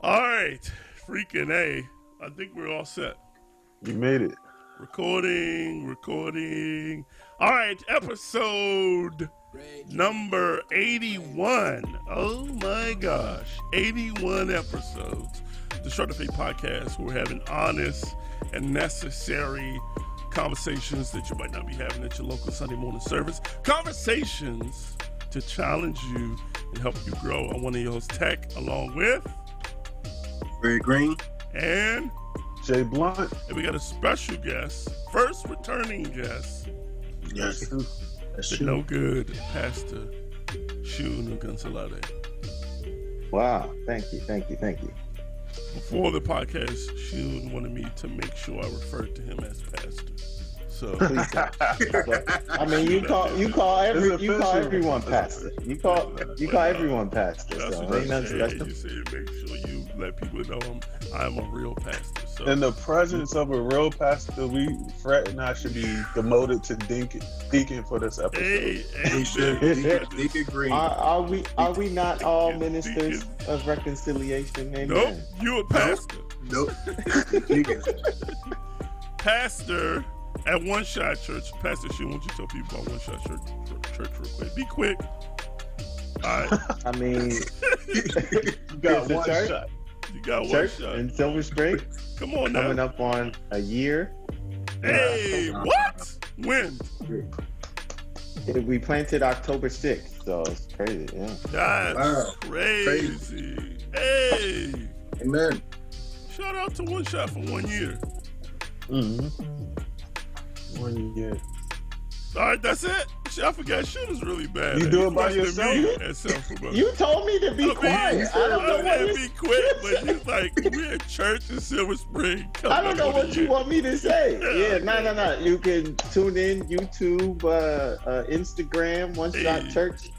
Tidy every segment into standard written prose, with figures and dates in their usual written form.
All right, freaking A. I think we're all set. You made it. Recording. All right, episode number 81. Oh my gosh, 81 episodes. The Short of Faith podcast, where we're having honest and necessary conversations that you might not be having at your local Sunday morning service. Conversations to challenge you and help you grow. I'm one of your hosts, Tech, along with Ray Green and Jay Blunt. And we got a special guest, first returning guest. Yes, that's the true. no good Pastor Shun Gonzalez. Wow, thank you. Before the podcast, Shun wanted me to make sure I referred to him as Pastor. So I mean, you call everyone pastor. You call everyone pastor. That's So what ain't nothing special. you say. Make sure you let people know I'm a real pastor. So In the presence of a real pastor, Fred and I should be demoted to deacon for this episode. Deacon Green. Are we not all ministers of reconciliation? Amen. Nope, you a pastor. Nope. Deacon. Pastor at One Shot Church. Pastor Shun, why don't you tell people about One Shot Church real quick? Be quick. All right. I mean, You got It's a one church. shot. You got one church shot. in Silver Spring Come on now. coming up on a year. Hey, what? When? We planted October 6th, so it's crazy. Yeah. That's Wow. crazy. Hey, Amen. shout out to One Shot for 1 year. Mm-hmm. 1 year. All right, that's it. Shit, I forgot. Shit is really bad. You do it by He's worse than yourself? me at self-promotion. You told me to be quiet. I don't know what be quick, but you like we're at church in Silver Spring. I don't know what you want me to say. Yeah, no. You can tune in YouTube, Instagram, One Shot Hey. Church.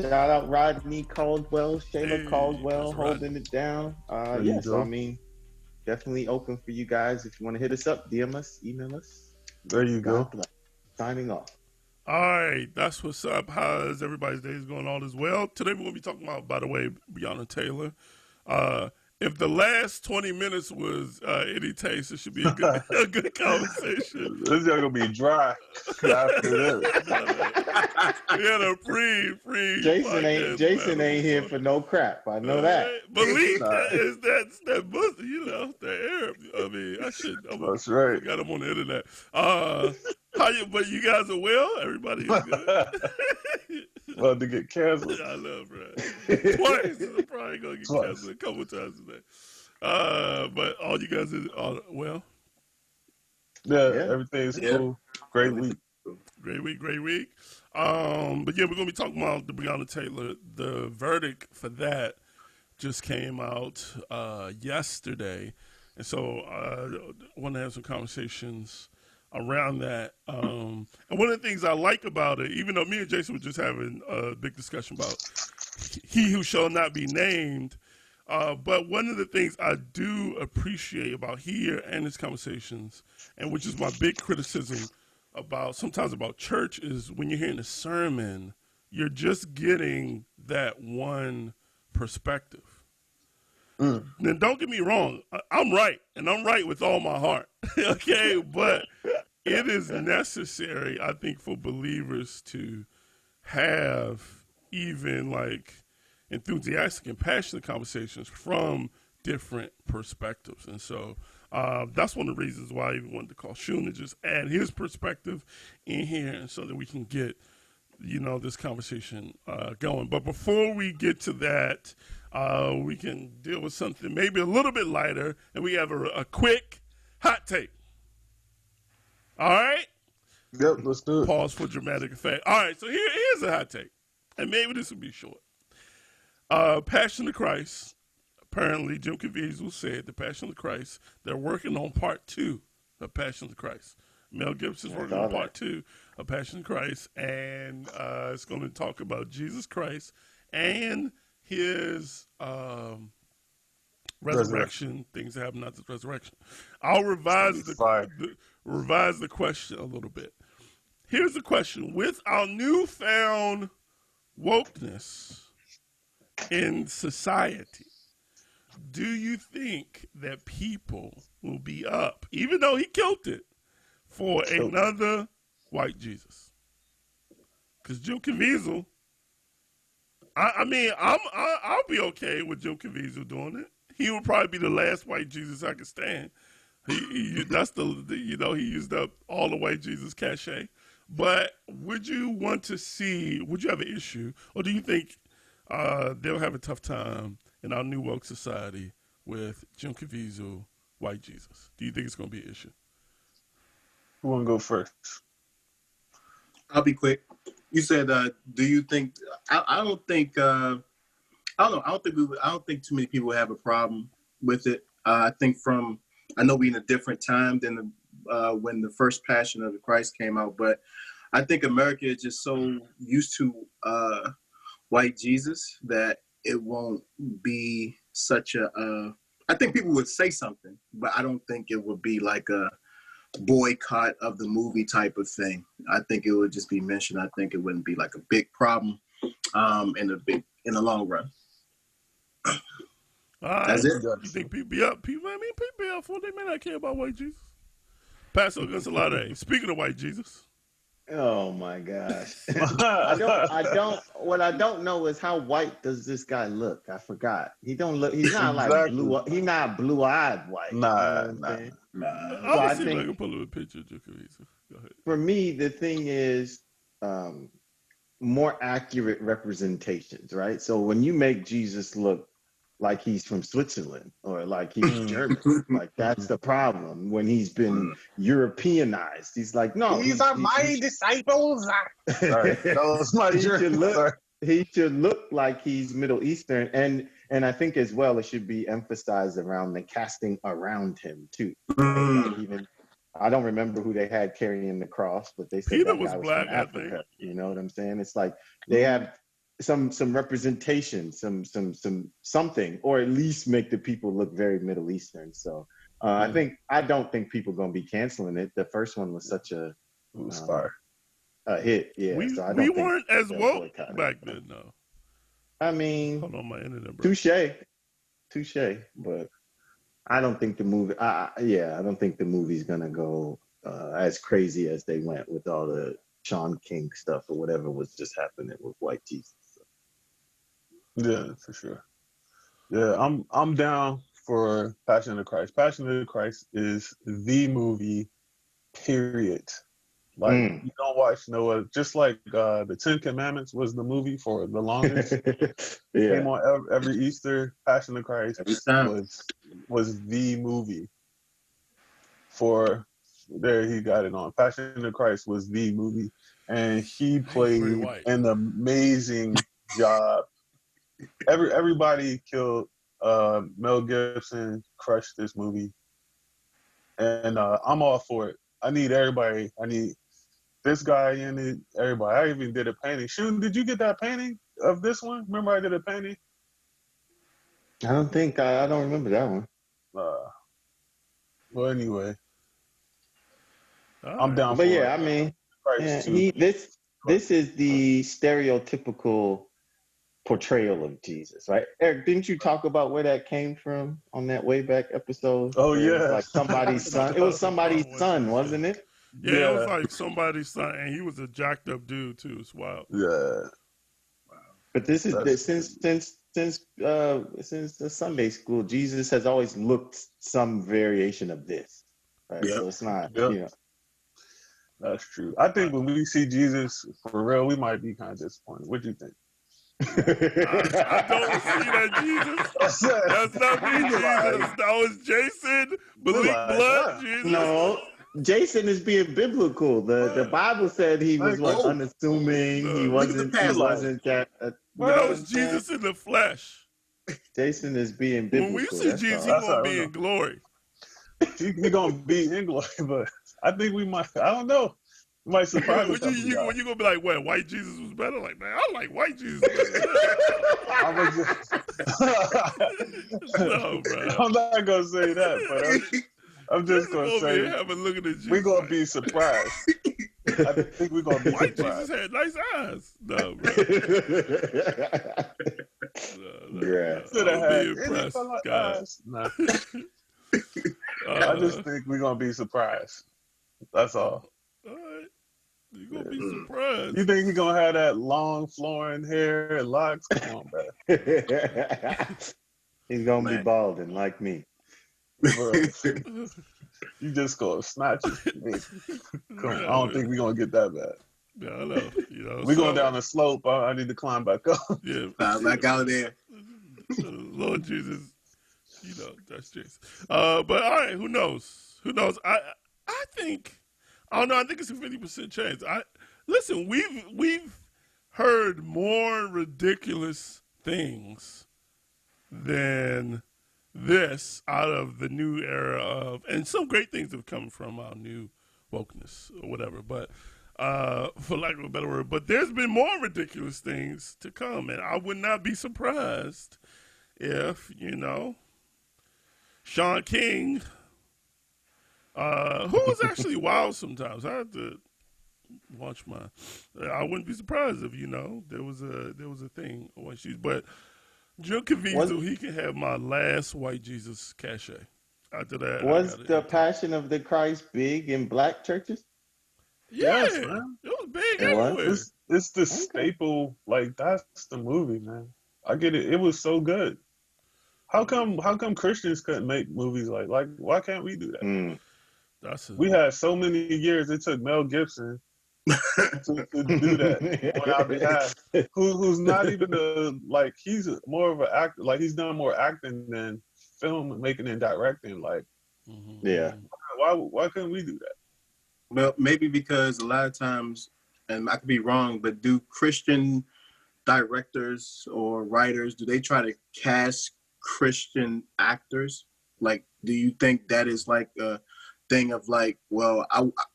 Shout out Rodney Caldwell, Shayla Hey, Caldwell, that's Rodney. holding it down. you Yeah, so go. I mean, definitely open for you guys. If you want to hit us up, DM us, email us. There you go. Signing off. All right, that's what's up. How's everybody's days going? All is well. Today we're going to be talking about, by the way, Breonna Taylor. If the last 20 minutes was any taste, it should be a good conversation. This is gonna be dry after this. We had a free Jason ain't here for no crap. I know that. Believe that's that buzz, the Arab. I mean, That's right. got him on the internet. But you guys are well? Everybody is good. About to get canceled. I love Brad. Twice. I'm probably gonna get canceled a couple times today. But all you guys are well. Yeah, everything's cool. Great week. Great week. But yeah, we're gonna be talking about the Breonna Taylor. The verdict for that just came out yesterday, and so I want to have some conversations around that. And one of the things I like about it, even though me and Jason were just having a big discussion about he who shall not be named, but one of the things I do appreciate about here and his conversations, and which is my big criticism sometimes about church, is when you're hearing a sermon, you're just getting that one perspective. Now, don't get me wrong, I'm right, and I'm right with all my heart, okay? But it is necessary, I think, for believers to have even like enthusiastic and passionate conversations from different perspectives. And so that's one of the reasons why I even wanted to call Shun to just add his perspective in here, and so that we can get, this conversation going. But before we get to that, we can deal with something maybe a little bit lighter, and we have a quick hot take. All right? Yep, let's do it. Pause for dramatic effect. All right, so here's a hot take, and maybe this will be short. Passion of Christ. Apparently, Jim Caviezel said the Passion of Christ, they're working on part 2 of Passion of Christ. Mel Gibson's working on part 2 of Passion of Christ, and it's going to talk about Jesus Christ and his resurrection, things that happen after the resurrection. I'll revise the question a little bit. Here's the question. With our newfound wokeness in society, do you think that people will be up, even though he killed it, for another white Jesus? Because Jim Caviezel, I'll be okay with Jim Caviezel doing it. He would probably be the last white Jesus I could stand. That's he used up all the white Jesus cachet. But would you want to see? Would you have an issue, or do you think they'll have a tough time in our new woke society with Jim Caviezel, white Jesus? Do you think it's going to be an issue? Who want to go first? I'll be quick. You said, do you think? I don't think. I don't know. I don't think too many people have a problem with it. I think I know we're in a different time than when the first Passion of the Christ came out, but I think America is just so used to white Jesus that it won't be such a. I think people would say something, but I don't think it would be like a boycott of the movie type of thing. I think it would just be mentioned. I think it wouldn't be like a big problem in the long run. That's it. You think people be up? People be up for. They may not care about white Jesus. Pastor Gonzalez. Speaking of white Jesus. Oh my gosh. I don't what I don't know is how white does this guy look? I forgot. He's not like he's not blue-eyed white. Nah. So I see if I can pull up a picture of Jim Caviezel. Go ahead. For me, the thing is more accurate representations, right? So when you make Jesus look like he's from Switzerland or like he's German, like that's the problem. When he's been Europeanized, he's like, no, these are my disciples. Sorry, that was my he should look like he's Middle Eastern, and I think as well it should be emphasized around the casting around him too. Like even I don't remember who they had carrying the cross, but they said Peter that was guy was black, from I Africa. think. You know what I'm saying? It's like they have some representation, some something, or at least make the people look very Middle Eastern. So I don't think people gonna be canceling it. The first one was such a hit, yeah. We think weren't as woke back then, though. I mean, hold on, my internet, bro. Touche. But I don't think the movie. I don't think the movie's gonna go as crazy as they went with all the Sean King stuff or whatever was just happening with white Jesus. Yeah, for sure. Yeah, I'm down for Passion of the Christ. Passion of the Christ is the movie, period. Like you don't watch no other. Just like the Ten Commandments was the movie for the longest. Came on every Easter. Passion of the Christ was the movie. For there, he got it on. Passion of the Christ was the movie, and he played an amazing job. Everybody killed. Mel Gibson crushed this movie, and I'm all for it. I need everybody. I need this guy in it. Everybody. I even did a painting. Shun, did you get that painting of this one? Remember I did a painting? I don't remember that one. Well, anyway, I'm down. But yeah, I mean, this is the stereotypical portrayal of Jesus, right? Eric, didn't you talk about where that came from on that way back episode? Oh yeah, like somebody's son. It was somebody's son, wasn't it? Yeah, it was like somebody's son, and he was a jacked up dude too. It's wild. Yeah. But this is since the Sunday school, Jesus has always looked some variation of this. Right? Yep. So it's not, That's true. I think when we see Jesus for real, we might be kind of disappointed. What do you think? I don't see that Jesus. That's not me, Jesus. That was Jason. Malik Blood, Jesus. No, Jason is being biblical. The Bible said he was unassuming. He wasn't. He wasn't that. That was Jesus in the flesh. Jason is being biblical. When we see Jesus, he's gonna be in glory. He's gonna be in glory, but I think we might. I don't know. We might surprise us. When you gonna be like, what? White Jesus was better? Like, man, I like white Jesus. No, bro. I'm not gonna say that, but I'm just gonna say have a look at the Jesus. We're gonna be surprised. I think we're gonna be white surprised. Jesus had nice eyes. No, bro. Grass. Should have I'll be had impressed, anything like guys. us. Nah. I just think we're gonna be surprised. That's all. All right. You're going to be You surprised. think he's gonna have that long flowing hair and locks? Come on, bro. He's gonna be Man. balding like me. Bro, you just gonna snatch it from me. Come on, I don't think we're gonna get that bad. Yeah, I know. You know, We're going down the slope. I need to climb back up. Yeah. Back out there. Lord Jesus. You know, that's Jesus. But all right, who knows? Who knows? I think I don't know, I think it's a 50% chance. Listen, we've heard more ridiculous things than this out of the new era of, and some great things have come from our new wokeness or whatever, but for lack of a better word, but there's been more ridiculous things to come, and I would not be surprised if, Sean King, who was actually wild sometimes. I had to watch I wouldn't be surprised if, there was a thing when but Jim Caviezel, he can have my last white Jesus cachet. After that, was the Passion of the Christ big in black churches? Yeah, yes, man. It was big It was? everywhere. It's the staple. Like, that's the movie, man. I get it. It was so good. How come Christians couldn't make movies like why can't we do that? Mm. We had so many years it took Mel Gibson to do that on our behalf. Who's not even he's more of an actor. Like, he's done more acting than film making and directing. Like, Yeah. why couldn't we do that? Well, maybe because a lot of times, and I could be wrong, but do Christian directors or writers, do they try to cast Christian actors? Like, do you think that is like a thing of like, well,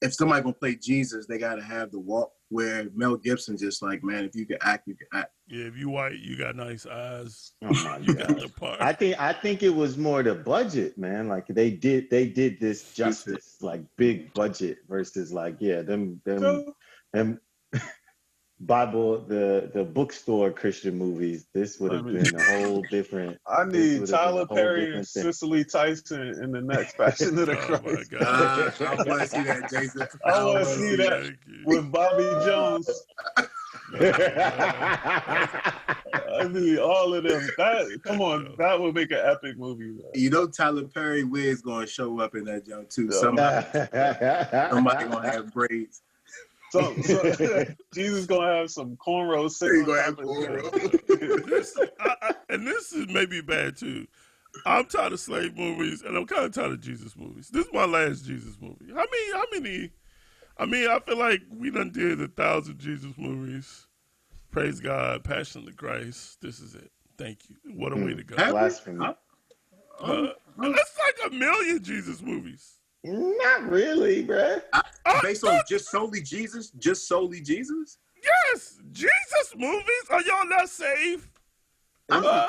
if somebody gonna play Jesus, they gotta have the walk, where Mel Gibson just like, man, if you can act, you can act. Yeah, if you white, you got nice eyes. Oh my You got God. the part. I think it was more the budget, man. Like they did this justice, like big budget versus like, yeah, them Bible, the bookstore Christian movies. This would have been a whole different. I need Tyler Perry and Cicely Tyson in the next Passion of the Christ. Oh my God. I want to see that, Jason. I want to see that with Bobby Jones. I need all of them. Come on, that would make an epic movie. Man. You know, Tyler Perry wig's gonna show up in that junk too. Somebody gonna have braids. So Jesus gonna have some cornrows. He's gonna have cornrows. And this is maybe bad too. I'm tired of slave movies, and I'm kind of tired of Jesus movies. This is my last Jesus movie. How many? I feel like we done did 1,000 Jesus movies. Praise God, Passion of the Christ. This is it. Thank you. What a way to go. Blasphemy. That's like 1 million Jesus movies. Not really, bruh. Based on just solely Jesus? Just solely Jesus? Yes, Jesus movies. Are y'all not saved?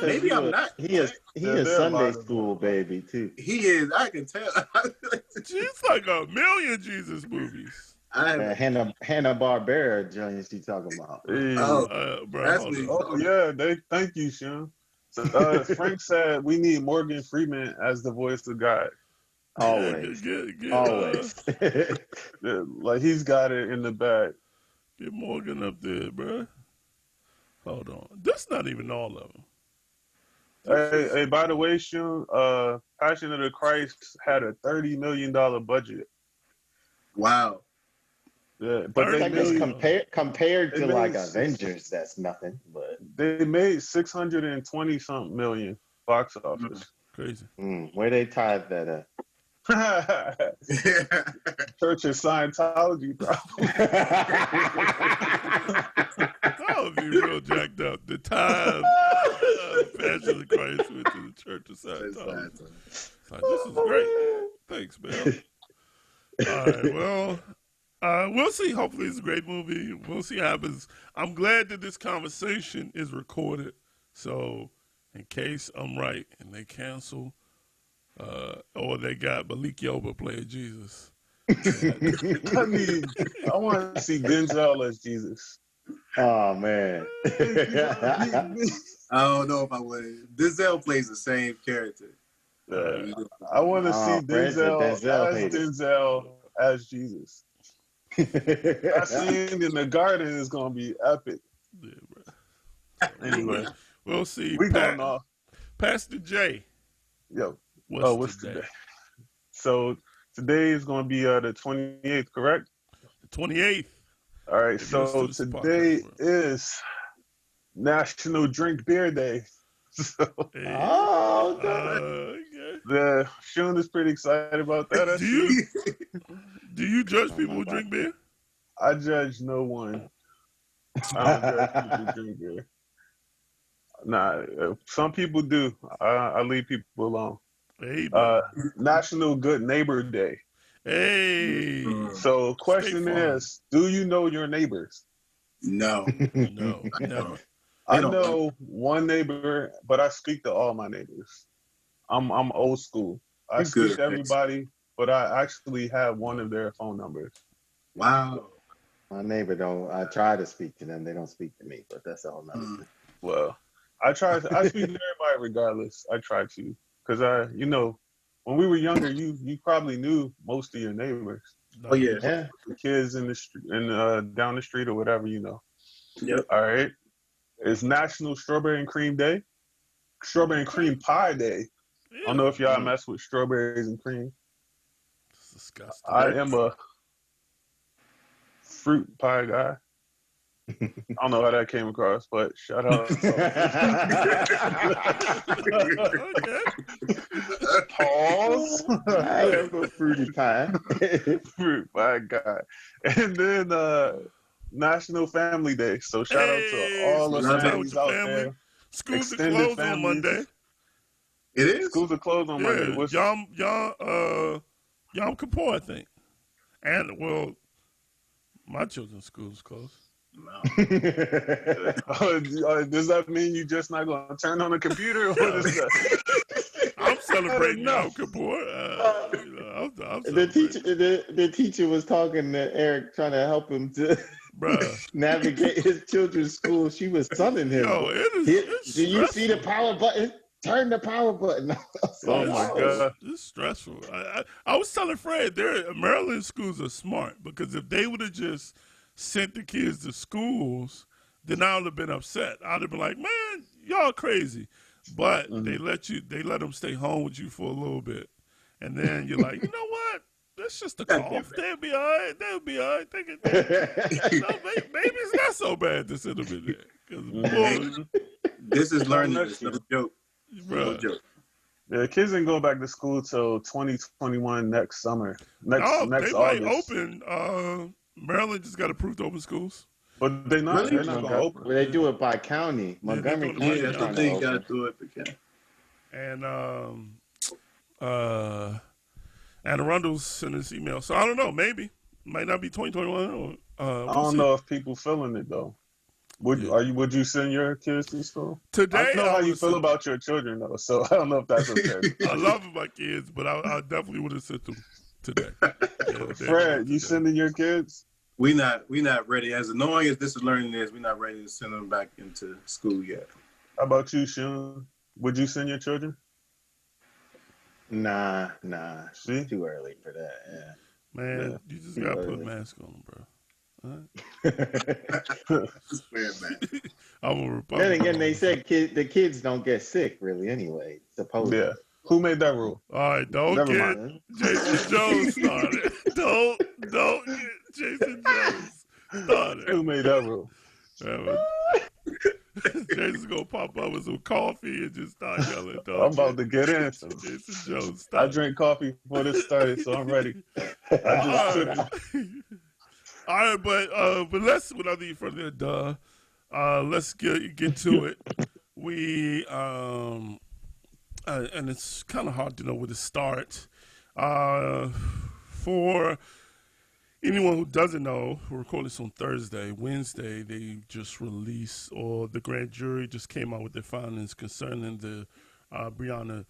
Maybe I'm not. He is Sunday school baby too. He is. I can tell. It's like 1 million Jesus movies. Hanna-Barbera joints you talking about? Bro, that's hold me. on. Oh yeah, thank you, Sean. So, Frank said we need Morgan Freeman as the voice of God. Always, Get, always. Yeah, like, he's got it in the bag. Get Morgan up there, bro. Hold on. That's not even all of them. Hey, by the way, Sean, Passion of the Christ had a $30 million budget. Wow. Yeah, but they compared to like Avengers, that's nothing. But they made 620 something million box office. Crazy. Where they tied that up? Church of Scientology, probably. That would be real jacked up. The time Passion of the Christ went to the Church of Scientology. Like, this is great. Thanks, man. All right, well, we'll see. Hopefully it's a great movie. We'll see what happens. I'm glad that this conversation is recorded. So in case I'm right and they cancel or they got Malik Yoba playing Jesus. I want to see Denzel as Jesus. Oh man. I don't know if I would. Denzel plays the same character. Yeah. I want to see Fred's a Denzel Denzel as hater. Denzel as Jesus. That scene in the garden is gonna be epic. Yeah, bro. So Anyway, we'll see. we going off. Pastor J, Yo, what's what's today? today? So today is gonna be the 28th, correct? The 28th. All right. Get us So through this today podcast, bro. is National Drink Beer Day. So Hey, Oh, okay. okay. the Shun is pretty excited about that. I see. Do you judge people who drink beer? I judge no one. I don't judge people who drink beer. Nah, some people do. I leave people alone. Hey, man. National Good Neighbor Day. Hey. So, question State Farm. is, do you know your neighbors? No. No, never. I know one neighbor, but I speak to all my neighbors. I'm old school. I speak to everybody, but I actually have one of their phone numbers. Wow. My neighbor don't. I try to speak to them. They don't speak to me, but that's all. Well, I speak to everybody regardless. I try to, because when we were younger, you probably knew most of your neighbors. Oh yeah. The kids in the street and down the street or whatever, Yep. All right. It's National Strawberry and Cream Day. Strawberry and Cream Pie Day. Yeah. I don't know if y'all mess with strawberries and cream. It's disgusting. I am a fruit pie guy. I don't know how that came across, but shout out. Okay. Pause. I am a fruity pie. Fruit pie guy. And then National Family Day. So shout out to all the families out there. Schools are closed on Monday. It is? Schools are closed on Monday. Yom Kippur, I think. And, well, my children's school is closed. No. Does that mean you just not going to turn on the computer? Or what is that? I'm celebrating Yom Kippur. The teacher was talking to Eric, trying to help him to navigate his children's school. She was telling him, Yo, do you see the power button? Turn the power button. Oh my God. It's stressful. I was telling Fred, Maryland schools are smart, because if they would have just sent the kids to schools, then I would have been upset. I'd have been like, man, y'all crazy. But they let them stay home with you for a little bit. And then you're like, you know what? That's just a cough. They'll be all right. Maybe it's not so bad to send them in there. This is learning. It's no joke. No joke. Yeah, kids ain't going back to school till 2021 next summer. Next they August. might open. Maryland just got approved to open schools. But they're not going to open. Well, they do it by county. Montgomery County. Yeah, I think you got to do it by county. And Anne Arundel's sent this email. So I don't know. Maybe. Might not be 2021. I don't know if people feeling it, though. Would you send your kids to school? Today, I know how you feel about your children, though, so I don't know if that's okay. I love my kids, but I definitely would have sent them today. Fred, you sending your kids? We not ready. As annoying as this is learning is, we're not ready to send them back into school yet. How about you, Sean? Would you send your children? Nah. See? Too early for that. Yeah. Man, you just gotta put a mask on them, bro. I'm a Republican. Then again, they said the kids don't get sick really anyway. Supposedly. Yeah. Who made that rule? All right, don't get Jason Jones started. Don't get Jason Jones started. Who made that rule? Jason's gonna pop up with some coffee and just start yelling. I'm about to get in. Jason Jones started. I drink coffee before this started, so I'm ready. All right, but let's, without any further ado, let's get to it. We and it's kind of hard to know where to start. For anyone who doesn't know, we're recording this on Thursday. Wednesday, they just released, or the grand jury just came out with their findings concerning the Breonna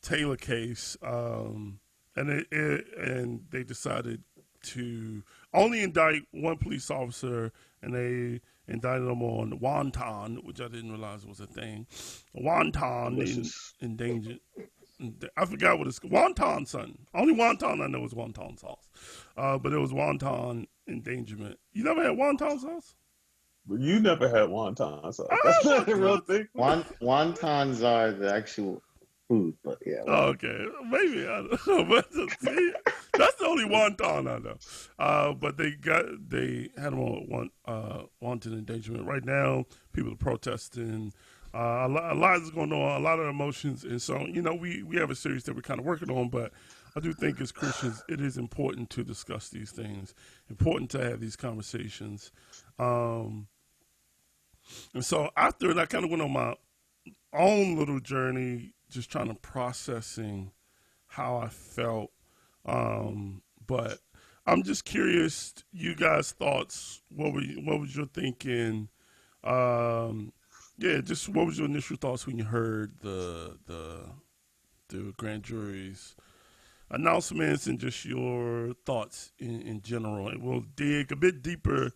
Taylor case, and they decided to only indict one police officer, and they indicted them on wonton, which I didn't realize was a thing. Wonton Delicious. endangered. I forgot what it's wonton, son. Only wonton I know is wonton sauce, but it was wonton endangerment. You never had wonton sauce? But you never had wonton sauce. Ah, That's not a real thing. Wontons are the actual food, but yeah. Oh, okay, maybe I don't know, but see, that's the only wonton I know. But they had them on wanted endangerment. Right now, people are protesting. A lot is going on, a lot of emotions, and so we have a series that we're kind of working on. But I do think as Christians, it is important to discuss these things, important to have these conversations. And so after it, I kind of went on my own little journey, just trying to processing how I felt. But I'm just curious, you guys' thoughts. What was your thinking? Yeah, just what was your initial thoughts when you heard the grand jury's announcements and just your thoughts in general? And we'll dig a bit deeper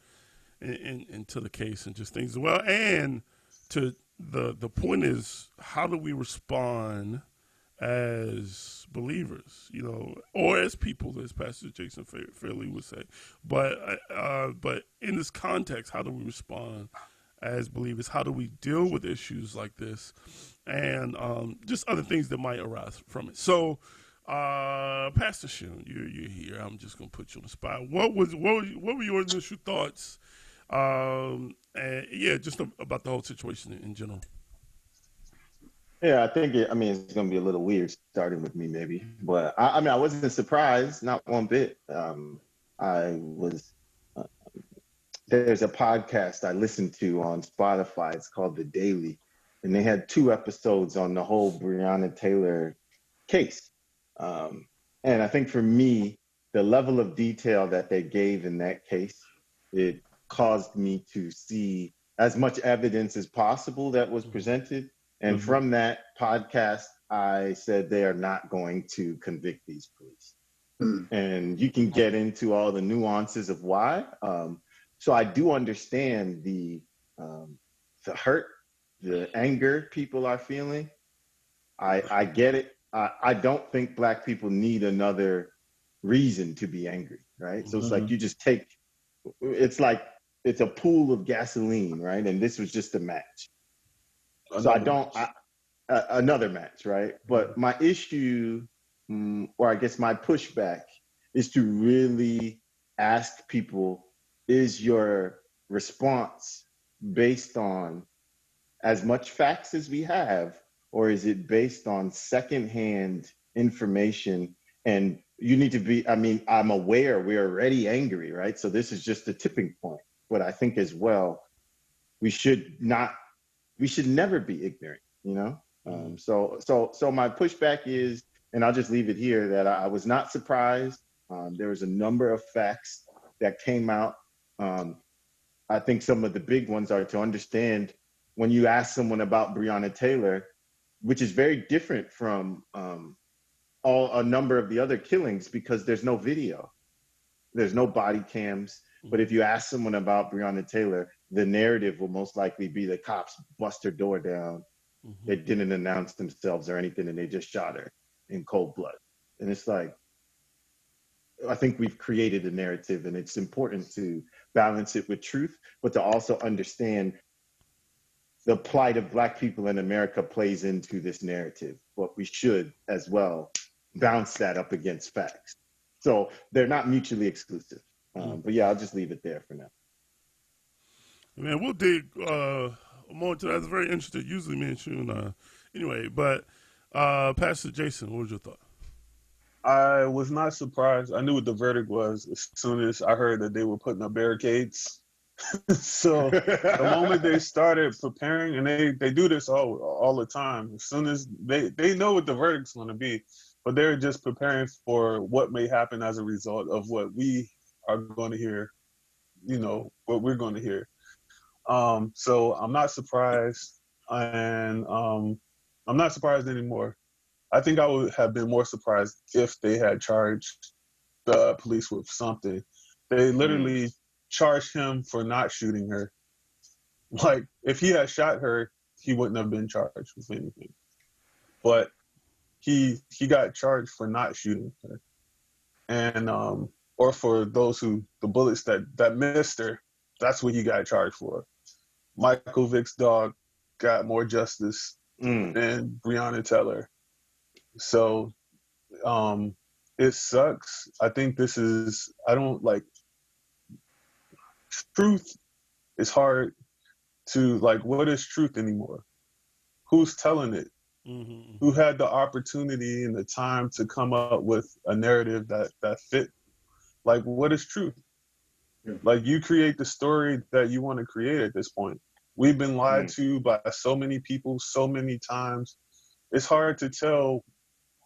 into the case and just things as well. And to the point is, how do we respond as believers, or as people, as Pastor Jason Fairley would say. But in this context, how do we respond as believers? How do we deal with issues like this, and just other things that might arise from it? So, Pastor Shun, you're here. I'm just gonna put you on the spot. What were your initial thoughts? And yeah, just about the whole situation in general. Yeah, I think it's going to be a little weird starting with me, maybe. But I wasn't surprised, not one bit. I was, there's a podcast I listened to on Spotify. It's called The Daily. And they had 2 episodes on the whole Breonna Taylor case. And I think for me, the level of detail that they gave in that case, it caused me to see as much evidence as possible that was presented. And from that podcast, I said they are not going to convict these police. And you can get into all the nuances of why. So I do understand the hurt, the anger people are feeling. I get it. I don't think Black people need another reason to be angry, right? So it's like you just it's like it's a pool of gasoline, right? And this was just a match. So another match, right? But my issue, or I guess my pushback, is to really ask people, is your response based on as much facts as we have, or is it based on secondhand information? And you need to be, I'm aware we're already angry, right? So this is just a tipping point. But I think as well, we should never be ignorant, So my pushback is, and I'll just leave it here, that I was not surprised. There was a number of facts that came out. I think some of the big ones are to understand when you ask someone about Breonna Taylor, which is very different from a number of the other killings, because there's no video, there's no body cams. But if you ask someone about Breonna Taylor, the narrative will most likely be the cops bust her door down. They didn't announce themselves or anything, and they just shot her in cold blood. And it's like, I think we've created a narrative, and it's important to balance it with truth, but to also understand the plight of Black people in America plays into this narrative. But we should as well bounce that up against facts. So they're not mutually exclusive. But yeah, I'll just leave it there for now. Man, we'll dig more into that. It's very interesting. Usually me and Shun, anyway. But Pastor Jason, what was your thought? I was not surprised. I knew what the verdict was as soon as I heard that they were putting up barricades. So the moment they started preparing, and they do this all the time, as soon as they know what the verdict's going to be, but they're just preparing for what may happen as a result of what we are going to hear, what we're going to hear. So I'm not surprised, and I'm not surprised anymore. I think I would have been more surprised if they had charged the police with something. They literally charged him for not shooting her. Like, if he had shot her, he wouldn't have been charged with anything. But he got charged for not shooting her, and or for those who the bullets that missed her. That's what he got charged for. Michael Vick's dog got more justice than Breonna Taylor. So it sucks. I think this is, I don't like, truth is hard to, like, what is truth anymore? Who's telling it? Mm-hmm. Who had the opportunity and the time to come up with a narrative that fit? Like, what is truth? Yeah. Like, you create the story that you want to create at this point. We've been lied to by so many people so many times. It's hard to tell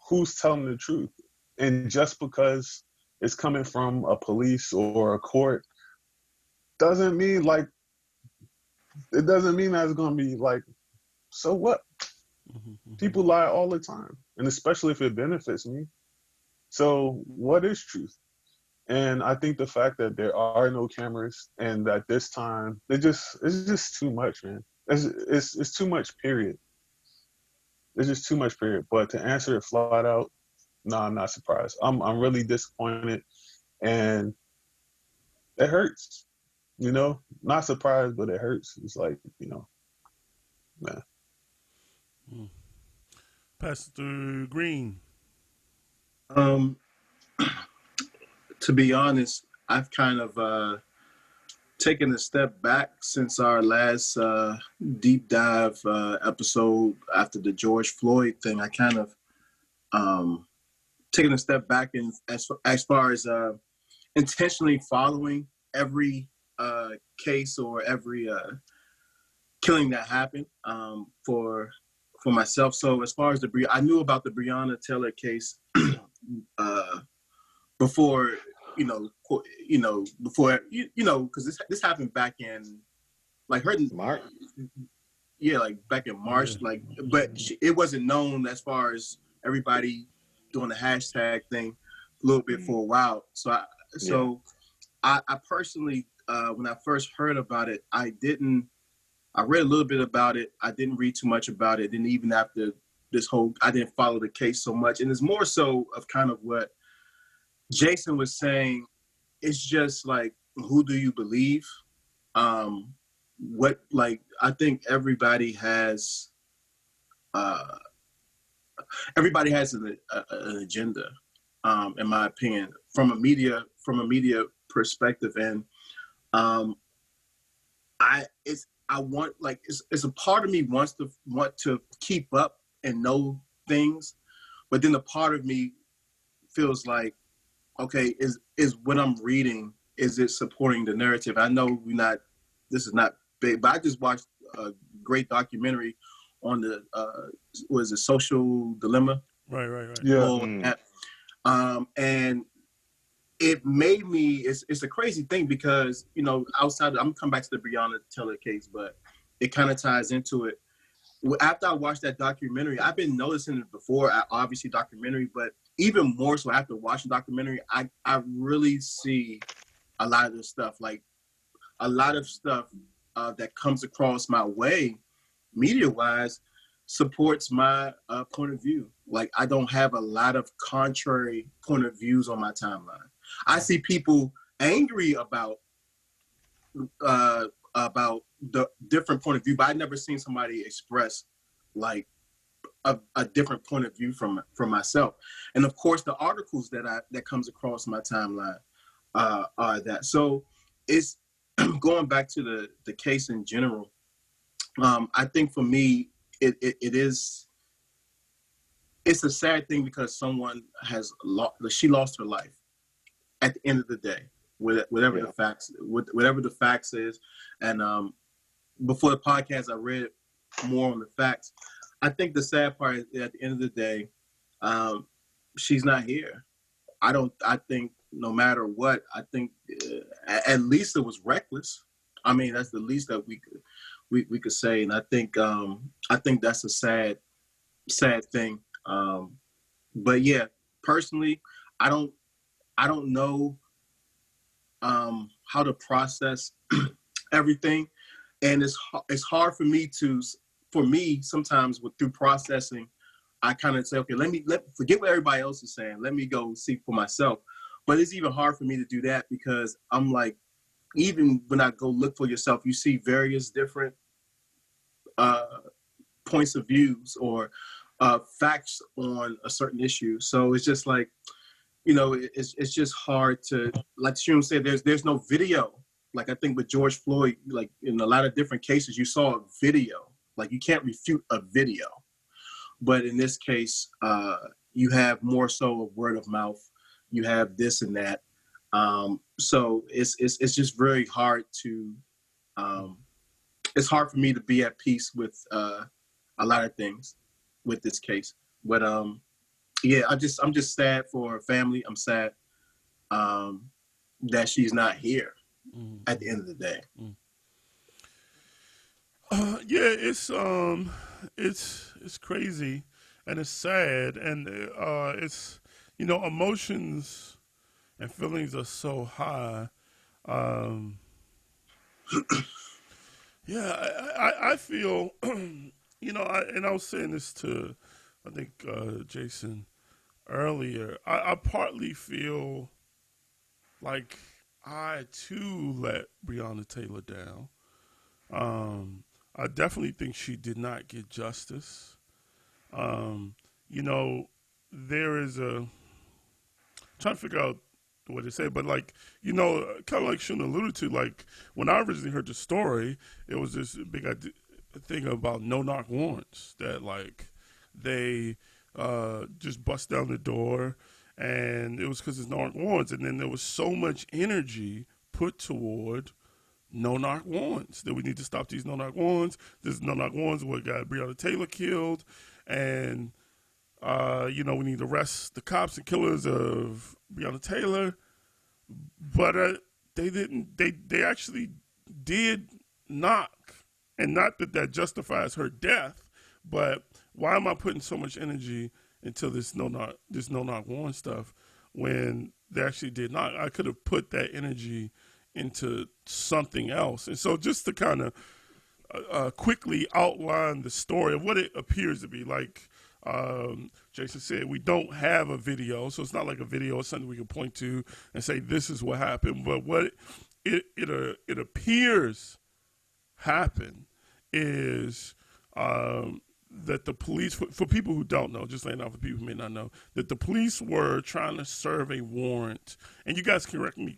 who's telling the truth. And just because it's coming from a police or a court doesn't mean that it's going to be like, so what? Mm-hmm. People lie all the time, and especially if it benefits me. So what is truth? And I think the fact that there are no cameras and that this time it's just too much, man. It's too much, period. It's just too much, period. But to answer it flat out, no, I'm not surprised. I'm really disappointed, and it hurts. Not surprised, but it hurts. It's like, man. Pastor Green. To be honest, I've kind of taken a step back since our last deep dive episode after the George Floyd thing. I kind of taken a step back in as far as intentionally following every case or every killing that happened for myself. So as far as I knew about the Breonna Taylor case before, because this happened back in like March. Yeah, like back in March, but it wasn't known as far as everybody doing the hashtag thing a little bit for a while. So I personally, when I first heard about it, I read a little bit about it. I didn't read too much about it. And even after I didn't follow the case so much. And it's more so of kind of what Jason was saying. It's just like, who do you believe? I think everybody has an agenda, in my opinion, from a media perspective. And it's a part of me want to keep up and know things, but then the part of me feels like, okay, is what I'm reading, is it supporting the narrative? I know this is not big, but I just watched a great documentary on the social dilemma. Right. Yeah. And it made me, it's a crazy thing because, outside, I'm coming back to the Breonna Taylor case, but it kind of ties into it. After I watched that documentary, I've been noticing it before, obviously documentary, but even more so after watching the documentary, I really see a lot of this stuff, like a lot of stuff that comes across my way, media-wise, supports my point of view. Like, I don't have a lot of contrary point of views on my timeline. I see people angry about the different point of view, but I've never seen somebody express like a different point of view from myself. And of course, the articles that comes across my timeline are that. So it's going back to the case in general. I think for me, it's a sad thing because someone she lost her life at the end of the day, whatever the facts is. And before the podcast, I read more on the facts. I think the sad part is at the end of the day, she's not here. I think no matter what, I think at least it was reckless. I mean, that's the least that we could say. And I think that's a sad thing. But yeah, personally, I don't know how to process everything. and it's hard for me sometimes through processing. I kind of say, okay, let forget what everybody else is saying. Let me go see for myself. But it's even hard for me to do that because I'm like, even when I go look for yourself, you see various different points of views or facts on a certain issue. So it's just like, it's just hard to, like Shum said, there's no video. Like I think with George Floyd, like in a lot of different cases, you saw a video. Like you can't refute a video. But in this case, you have more so of word of mouth. You have this and that. So it's just very hard to. It's hard for me to be at peace with a lot of things with this case. But yeah, I'm just sad for her family. I'm sad that she's not here at the end of the day. Yeah, it's crazy and it's sad and it's emotions and feelings are so high. Yeah, I feel and I was saying this to I think Jason earlier. I partly feel like I too let Breonna Taylor down. I definitely think she did not get justice. There is a trying to figure out what to say, but like kind of like Shun alluded to, like when I originally heard the story, it was this big thing about no knock warrants that like they just bust down the door, and it was because there's no knock warrants, and then there was so much energy put toward no knock warrants that we need to stop these no knock warrants. This no knock warrants what got Breonna Taylor killed, and we need to arrest the cops and killers of Breonna Taylor. But they didn't. They actually did knock, and not that justifies her death. But why am I putting so much energy into this no knock warrant stuff when they actually did not? I could have put that energy into something else. And so just to kind of quickly outline the story of what it appears to be, like Jason said, we don't have a video, so it's not like a video or something we can point to and say this is what happened. But what it appears happened is that the police, for people who don't know, just laying out for people who may not know, that the police were trying to serve a warrant, and you guys can correct me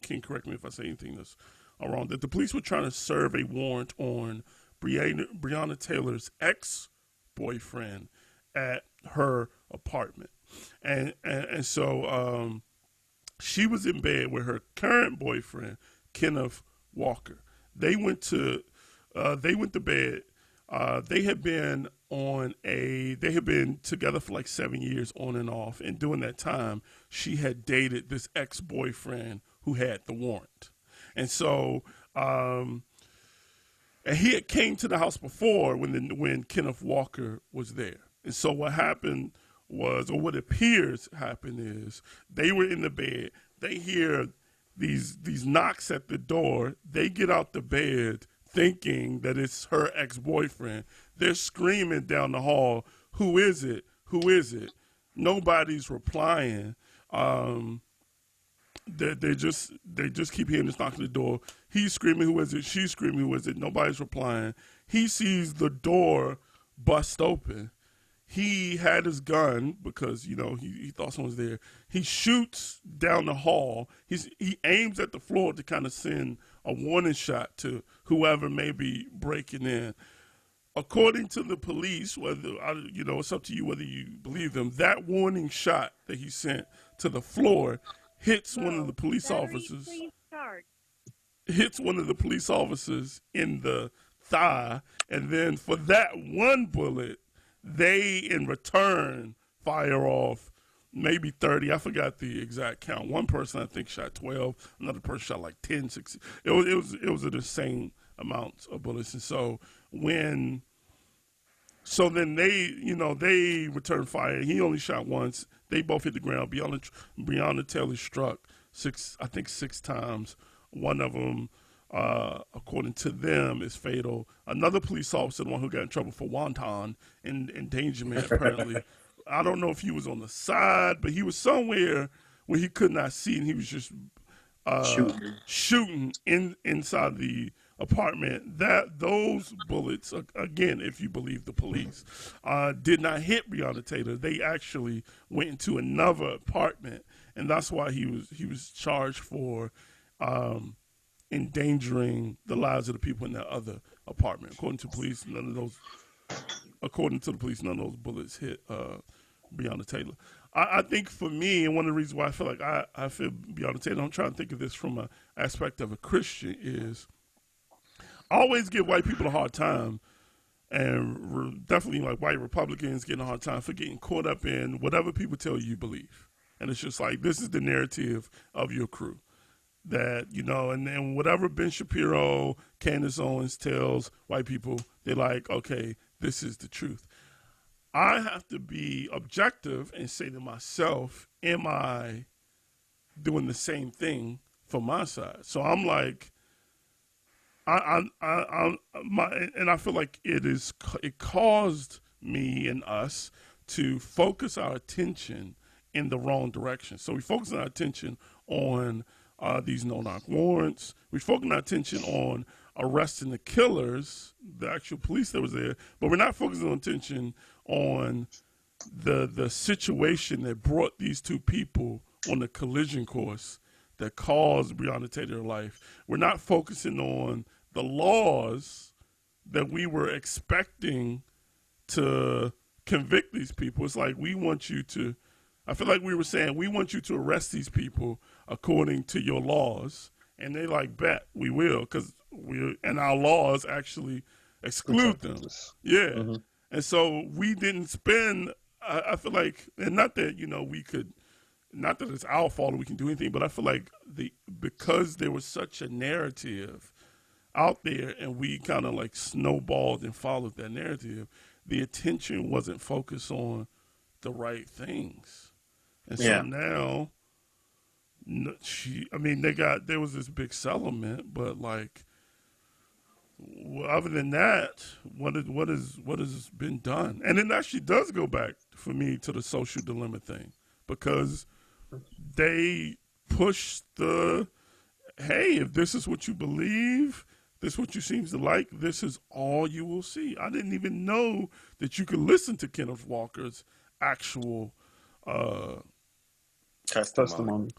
if I say anything that's wrong, that the police were trying to serve a warrant on Breonna Taylor's ex-boyfriend at her apartment. And so she was in bed with her current boyfriend, Kenneth Walker. They went to bed. They had been together for like 7 years on and off. And during that time, she had dated this ex-boyfriend who had the warrant. And so, and he had came to the house before when Kenneth Walker was there. And so what happened was, or what appears happened is, they were in the bed. They hear these knocks at the door. They get out the bed thinking that it's her ex-boyfriend. They're screaming down the hall, "Who is it? Who is it?" Nobody's replying. They just keep hearing this knock at the door. He's screaming, "Who is it?" She's screaming, "Who is it?" Nobody's replying. He sees the door bust open. He had his gun because, he thought someone was there. He shoots down the hall. He aims at the floor to kind of send a warning shot to whoever may be breaking in. According to the police, it's up to you whether you believe them, that warning shot that he sent to the floor hits one of the police officers. Hits one of the police officers in the thigh, and then for that one bullet, they, in return, fire off maybe 30. I forgot the exact count. One person, I think, shot 12. Another person shot like 10, 16. It was an insane amount of bullets. And so then they returned fire. He only shot once. They both hit the ground. Breonna Taylor struck six times. One of them according to them, is fatal. Another police officer, the one who got in trouble for wanton endangerment, apparently. I don't know if he was on the side, but he was somewhere where he could not see, and he was just shooting inside the apartment. That those bullets, again, if you believe the police, did not hit Breonna Taylor. They actually went into another apartment, and that's why he was charged for endangering the lives of the people in that other apartment. According to police, none of those bullets hit Breonna Taylor. I think for me, and one of the reasons why I feel like I feel Breonna Taylor, I'm trying to think of this from an aspect of a Christian, is I always give white people a hard time, and definitely like white Republicans getting a hard time for getting caught up in whatever people tell you believe. And it's just like, this is the narrative of your crew. That, and then whatever Ben Shapiro, Candace Owens tells white people, they're like, okay, this is the truth. I have to be objective and say to myself, am I doing the same thing for my side? So I'm like, and I feel like it caused me and us to focus our attention in the wrong direction. So we focus our attention on these no-knock warrants. We focus our attention on arresting the killers, the actual police that was there, but we're not focusing on attention on the situation that brought these two people on the collision course that caused Breonna Taylor life. We're not focusing on the laws that we were expecting to convict these people. It's like, I feel like we were saying, we want you to arrest these people according to your laws. And they like, bet, we will, because and our laws actually exclude them. Yeah. Mm-hmm. And so we didn't spend, I feel like, and not that, not that it's our fault or we can do anything, but I feel like because there was such a narrative out there and we kind of like snowballed and followed that narrative, the attention wasn't focused on the right things. And so now, there was this big settlement, but like, other than that, what has been done? And it actually does go back for me to the social dilemma thing, because they push hey, if this is what you believe, this is what you seem to like, this is all you will see. I didn't even know that you could listen to Kenneth Walker's actual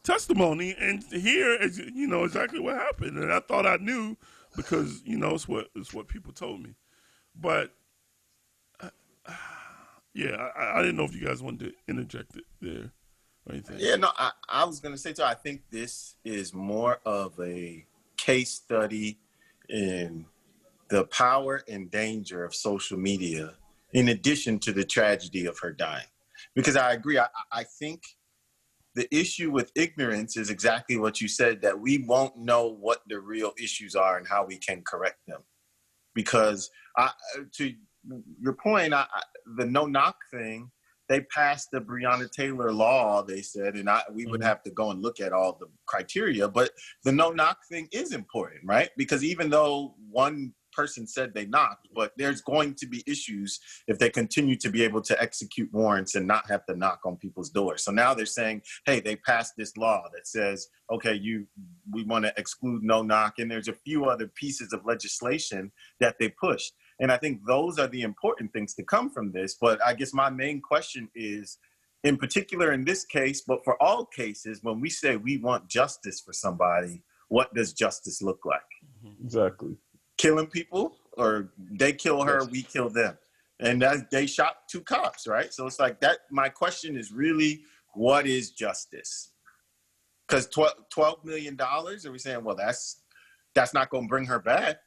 testimony and hear exactly what happened. And I thought I knew because it's what people told me. But I didn't know if you guys wanted to interject it there or anything. Yeah, no, I was going to say too, I think this is more of a case study in the power and danger of social media, in addition to the tragedy of her dying. Because I agree, I think the issue with ignorance is exactly what you said, that we won't know what the real issues are and how we can correct them. Because to your point, the no-knock thing, they passed the Breonna Taylor law, they said, and we would have to go and look at all the criteria, but the no-knock thing is important, right? Because even though one person said they knocked, but there's going to be issues if they continue to be able to execute warrants and not have to knock on people's doors. So now they're saying, hey, they passed this law that says, okay, we want to exclude no knock. And there's a few other pieces of legislation that they pushed. And I think those are the important things to come from this. But I guess my main question is, in particular in this case, but for all cases, when we say we want justice for somebody, what does justice look like? Exactly. Killing people, or they kill her, we kill them. And they shot two cops, right? So it's like that. My question is really, what is justice? Because $12 million, are we saying, well, that's not going to bring her back?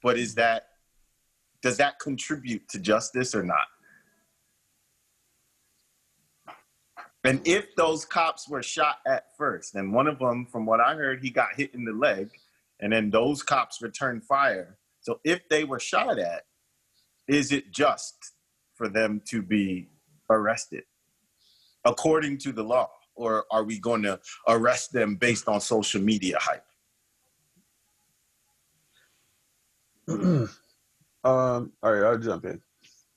But does that contribute to justice or not? And if those cops were shot at first, and one of them, from what I heard, he got hit in the leg, and then those cops returned fire. So if they were shot at, is it just for them to be arrested according to the law? Or are we going to arrest them based on social media hype? All right, I'll jump in.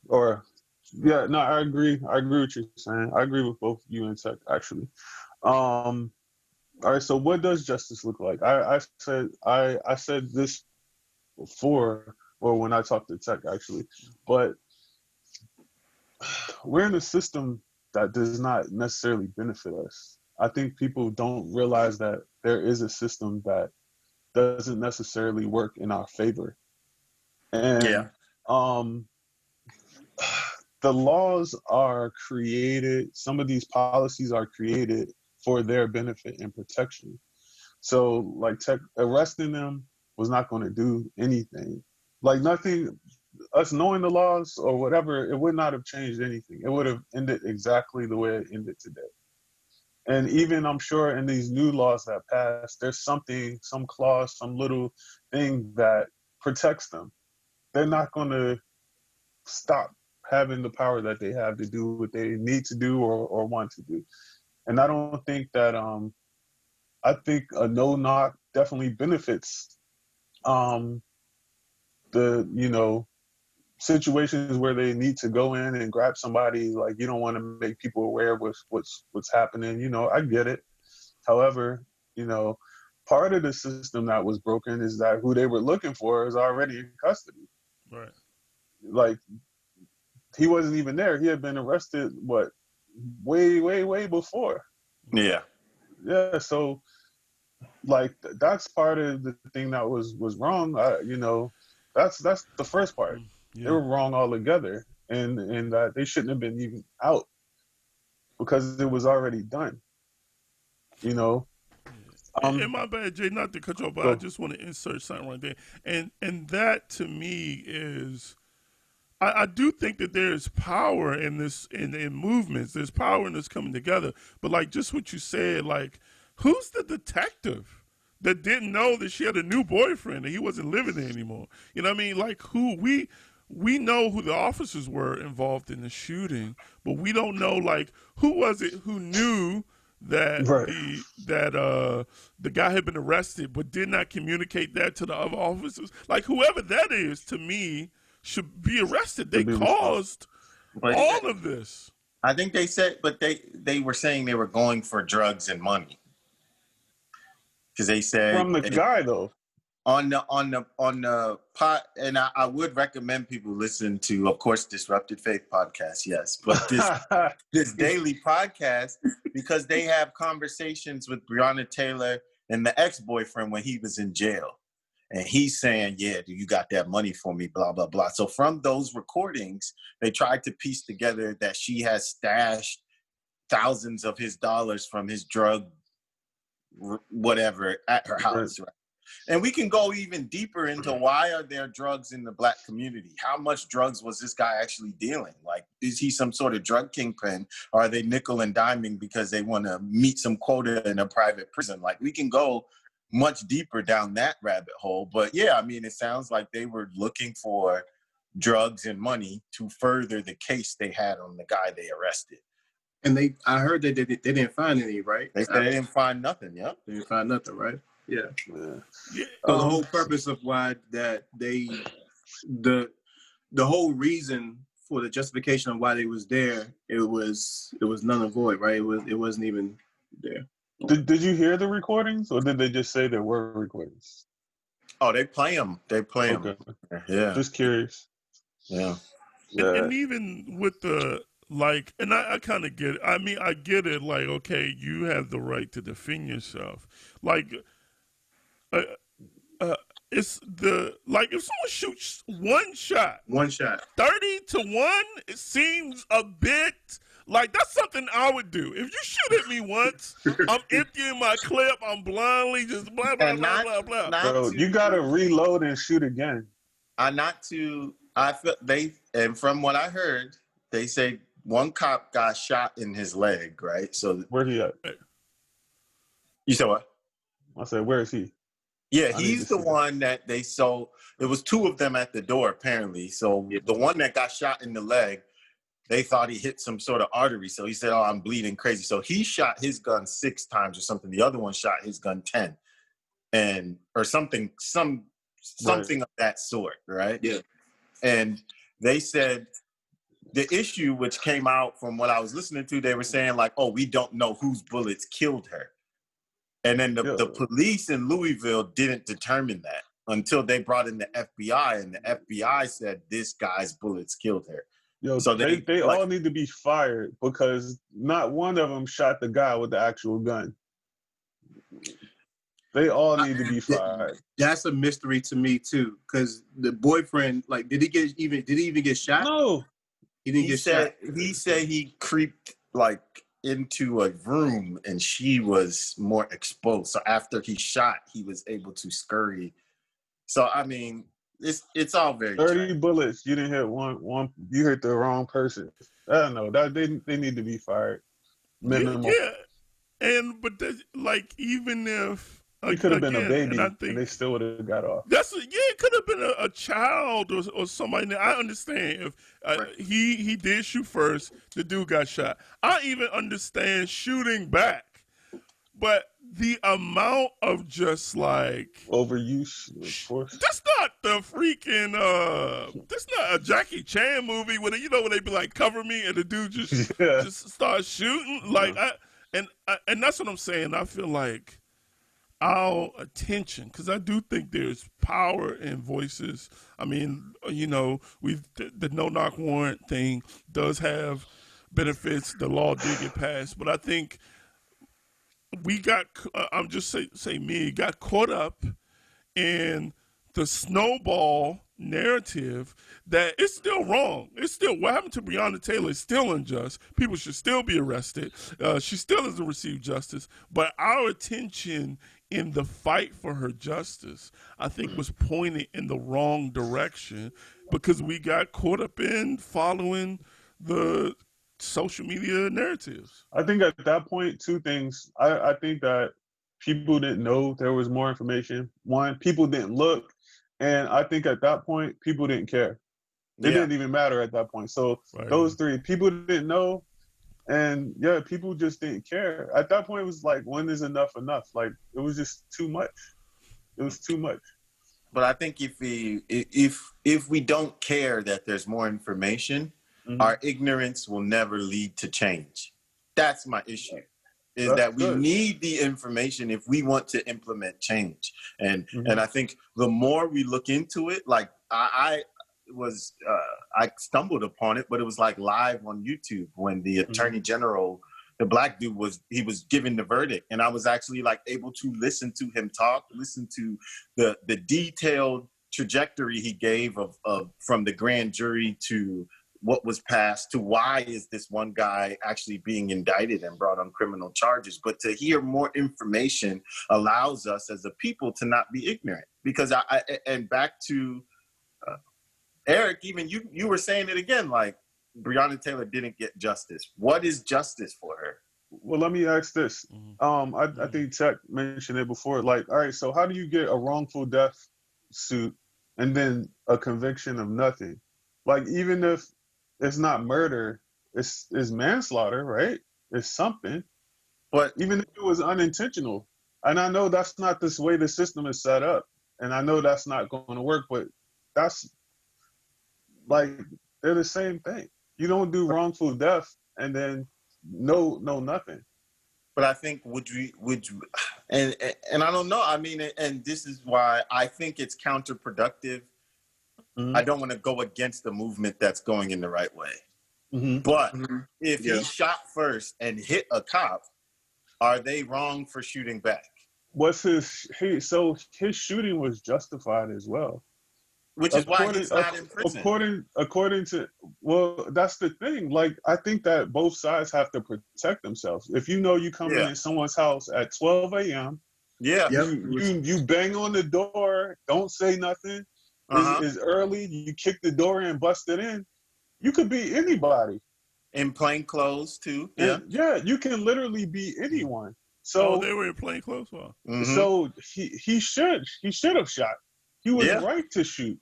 Or, yeah, no, I agree. I agree with you saying. I agree with both you and Tech, actually. All right, so what does justice look like? I said this before, or when I talked to Tech, actually, but we're in a system that does not necessarily benefit us. I think people don't realize that there is a system that doesn't necessarily work in our favor. Yeah. And the laws are created, some of these policies are created for their benefit and protection. So, like, arresting them was not going to do anything. Like, nothing, us knowing the laws or whatever, it would not have changed anything. It would have ended exactly the way it ended today. And even I'm sure in these new laws that pass, there's something, some clause, some little thing that protects them. They're not going to stop having the power that they have to do what they need to do or want to do. And I don't think that I think a no knock definitely benefits um the situations where they need to go in and grab somebody. Like, you don't want to make people aware of what's happening. I get it. However, you know, part of the system that was broken is that who they were looking for is already in custody. Right. Like, he wasn't even there. He had been arrested, what, way, way, way before. Yeah. Yeah, so like that's part of the thing that was wrong. That's the first part. They Yeah. were wrong altogether, and that they shouldn't have been even out because it was already done. You know. And my bad, Jay, not to cut you off, but I just want to insert something right there. And that to me is, I do think that there is power in this in movements. There's power in this coming together. But like just what you said, like who's the detective that didn't know that she had a new boyfriend and he wasn't living there anymore? You know what I mean? Like who we know who the officers were involved in the shooting, but we don't know like who was it who knew that Right. the guy had been arrested but did not communicate that to the other officers. Like whoever that is, to me, should be arrested. They caused all of this. I think they said, but they were saying they were going for drugs and money because they said From the guy though. on the pot, and I would recommend people listen to, of course, Disrupted Faith podcast, yes, but this daily podcast because they have conversations with Breonna Taylor and the ex-boyfriend when he was in jail. And he's saying, yeah, you got that money for me, blah, blah, blah. So from those recordings, they tried to piece together that she has stashed thousands of his dollars from his drug, whatever, at her house. Right? And we can go even deeper into why are there drugs in the Black community? How much drugs was this guy actually dealing? Like, is he some sort of drug kingpin? Or are they nickel and diming because they want to meet some quota in a private prison? Like, we can go much deeper down that rabbit hole. But yeah, I mean, it sounds like they were looking for drugs and money to further the case they had on the guy they arrested. And I heard that they didn't find any, right? They said they didn't find nothing, yeah? They didn't find nothing, right? Yeah. Yeah. So the whole purpose of why that the whole reason for the justification of why they was there, it was null and void, right? It wasn't even there. Did you hear the recordings, or did they just say there were recordings? Oh, they play them. They play them. Yeah. Just curious. Yeah. And even with the, like, and I kind of get it. I mean, I get it. Like, okay, you have the right to defend yourself. Like, it's like if someone shoots one shot, 30-1, it seems a bit like that's something I would do. If you shoot at me once, I'm emptying my clip, I'm blindly just blah blah blah blah blah. Bro, you gotta reload and shoot again. I feel and from what I heard, they say one cop got shot in his leg, right? So where he at? You said what? I said, where is he? Yeah, he's the one that they saw. There was two of them at the door, apparently. So the one that got shot in the leg, they thought he hit some sort of artery. So he said, oh, I'm bleeding crazy. So he shot his gun 6 times or something. The other one shot his gun 10. Or something, some something of that sort, right? Yeah. And they said the issue, which came out from what I was listening to, they were saying like, oh, we don't know whose bullets killed her. And then the police in Louisville didn't determine that until they brought in the FBI, and the FBI said this guy's bullets killed her. Yo, So they like, all need to be fired because not one of them shot the guy with the actual gun. They all need to be fired. That's a mystery to me too, because the boyfriend, like, did he even get shot? No, he didn't get shot. He said he creeped like into a room and she was more exposed. So after he shot, he was able to scurry. So I mean, it's all very 30 tragic. bullets. You didn't hit one. You hit the wrong person. I don't know. That they need to be fired. Minimum. Yeah. But like, even if he could have been a baby, and I think they still would have got off. It could have been a child or somebody. I understand if Right. he did shoot first, the dude got shot. I even understand shooting back, but the amount of just like overuse, of course. That's not the freaking. That's not a Jackie Chan movie where when they be like, "Cover me," and the dude just start shooting. Like and that's what I'm saying. I feel like our attention, because I do think there's power in voices. I mean, the no knock warrant thing does have benefits. The law did get passed, but I think we got. I'm just say me got caught up in the snowball narrative that it's still wrong. It's still what happened to Breonna Taylor is still unjust. People should still be arrested. She still doesn't receive justice. But our attention in the fight for her justice, I think, was pointed in the wrong direction because we got caught up in following the social media narratives. I think at that point, two things. I think that people didn't know there was more information. One, people didn't look. And I think at that point, people didn't care. It didn't even matter at that point. So those three, people didn't know. And people just didn't care. At that point, it was like, when is enough enough? Like, it was just too much. It was too much. But I think if we don't care that there's more information, our ignorance will never lead to change. That's my issue. Is that we need the information if we want to implement change. And I think the more we look into it, like I stumbled upon it, but it was like live on YouTube when the Attorney General, the black dude, was giving the verdict. And I was actually like able to listen to him talk, listen to the detailed trajectory he gave of from the grand jury to what was passed to why is this one guy actually being indicted and brought on criminal charges. But to hear more information allows us as a people to not be ignorant. Because and back to Eric, even you were saying it again, like Breonna Taylor didn't get justice. What is justice for her? Well, let me ask this. I think Tech mentioned it before. Like, all right, so how do you get a wrongful death suit and then a conviction of nothing? Like, even if it's not murder, it's manslaughter, right? It's something. But even if it was unintentional, and I know that's not this way the system is set up, and I know that's not going to work, but that's like, they're the same thing. You don't do wrongful death and then no nothing. But I think would you and I don't know. I mean, and this is why I think it's counterproductive. I don't want to go against the movement that's going in the right way. But if he shot first and hit a cop, are they wrong for shooting back? So his shooting was justified as well. Which is why he's not in prison. According to, well, that's the thing. Like, I think that both sides have to protect themselves. If you know you come in someone's house at 12 a.m., you bang on the door, don't say nothing. It's early. You kick the door in, bust it in. You could be anybody. In plain clothes too. You can literally be anyone. So they were in plain clothes. Wow. So he should have shot. He was right to shoot.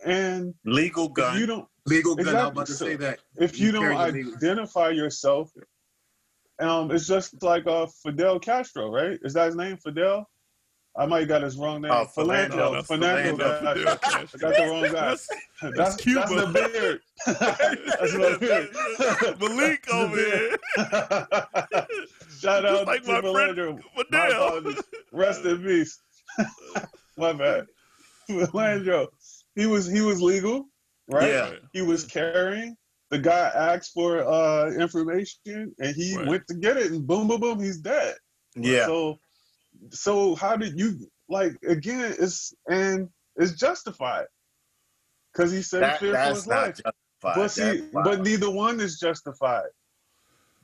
And legal gun. If you don't legal gun. I was about to say that. If you don't identify yourself, it's just like Fidel Castro, right? Is that his name, Fidel? I might got his wrong Oh, name. No, Philando. Fernando. that's Fernando Fernando Philando. got. Fidel I got the Castro. wrong guy. That's That's Cuba. the beard. That's my beard. Malik The over beard. here. Shout Just out like to my friend Fernando. My Fidel. apologies. Rest in peace. My bad. Landro, he was legal, right? Yeah. Right. He was carrying. The guy asked for information, and he Right. went to get it, and boom, boom, boom, he's dead. Right. Yeah. So how did you like again? It's justified because he said he feared for That's his not life. But justified. That's see, but wild. neither one is justified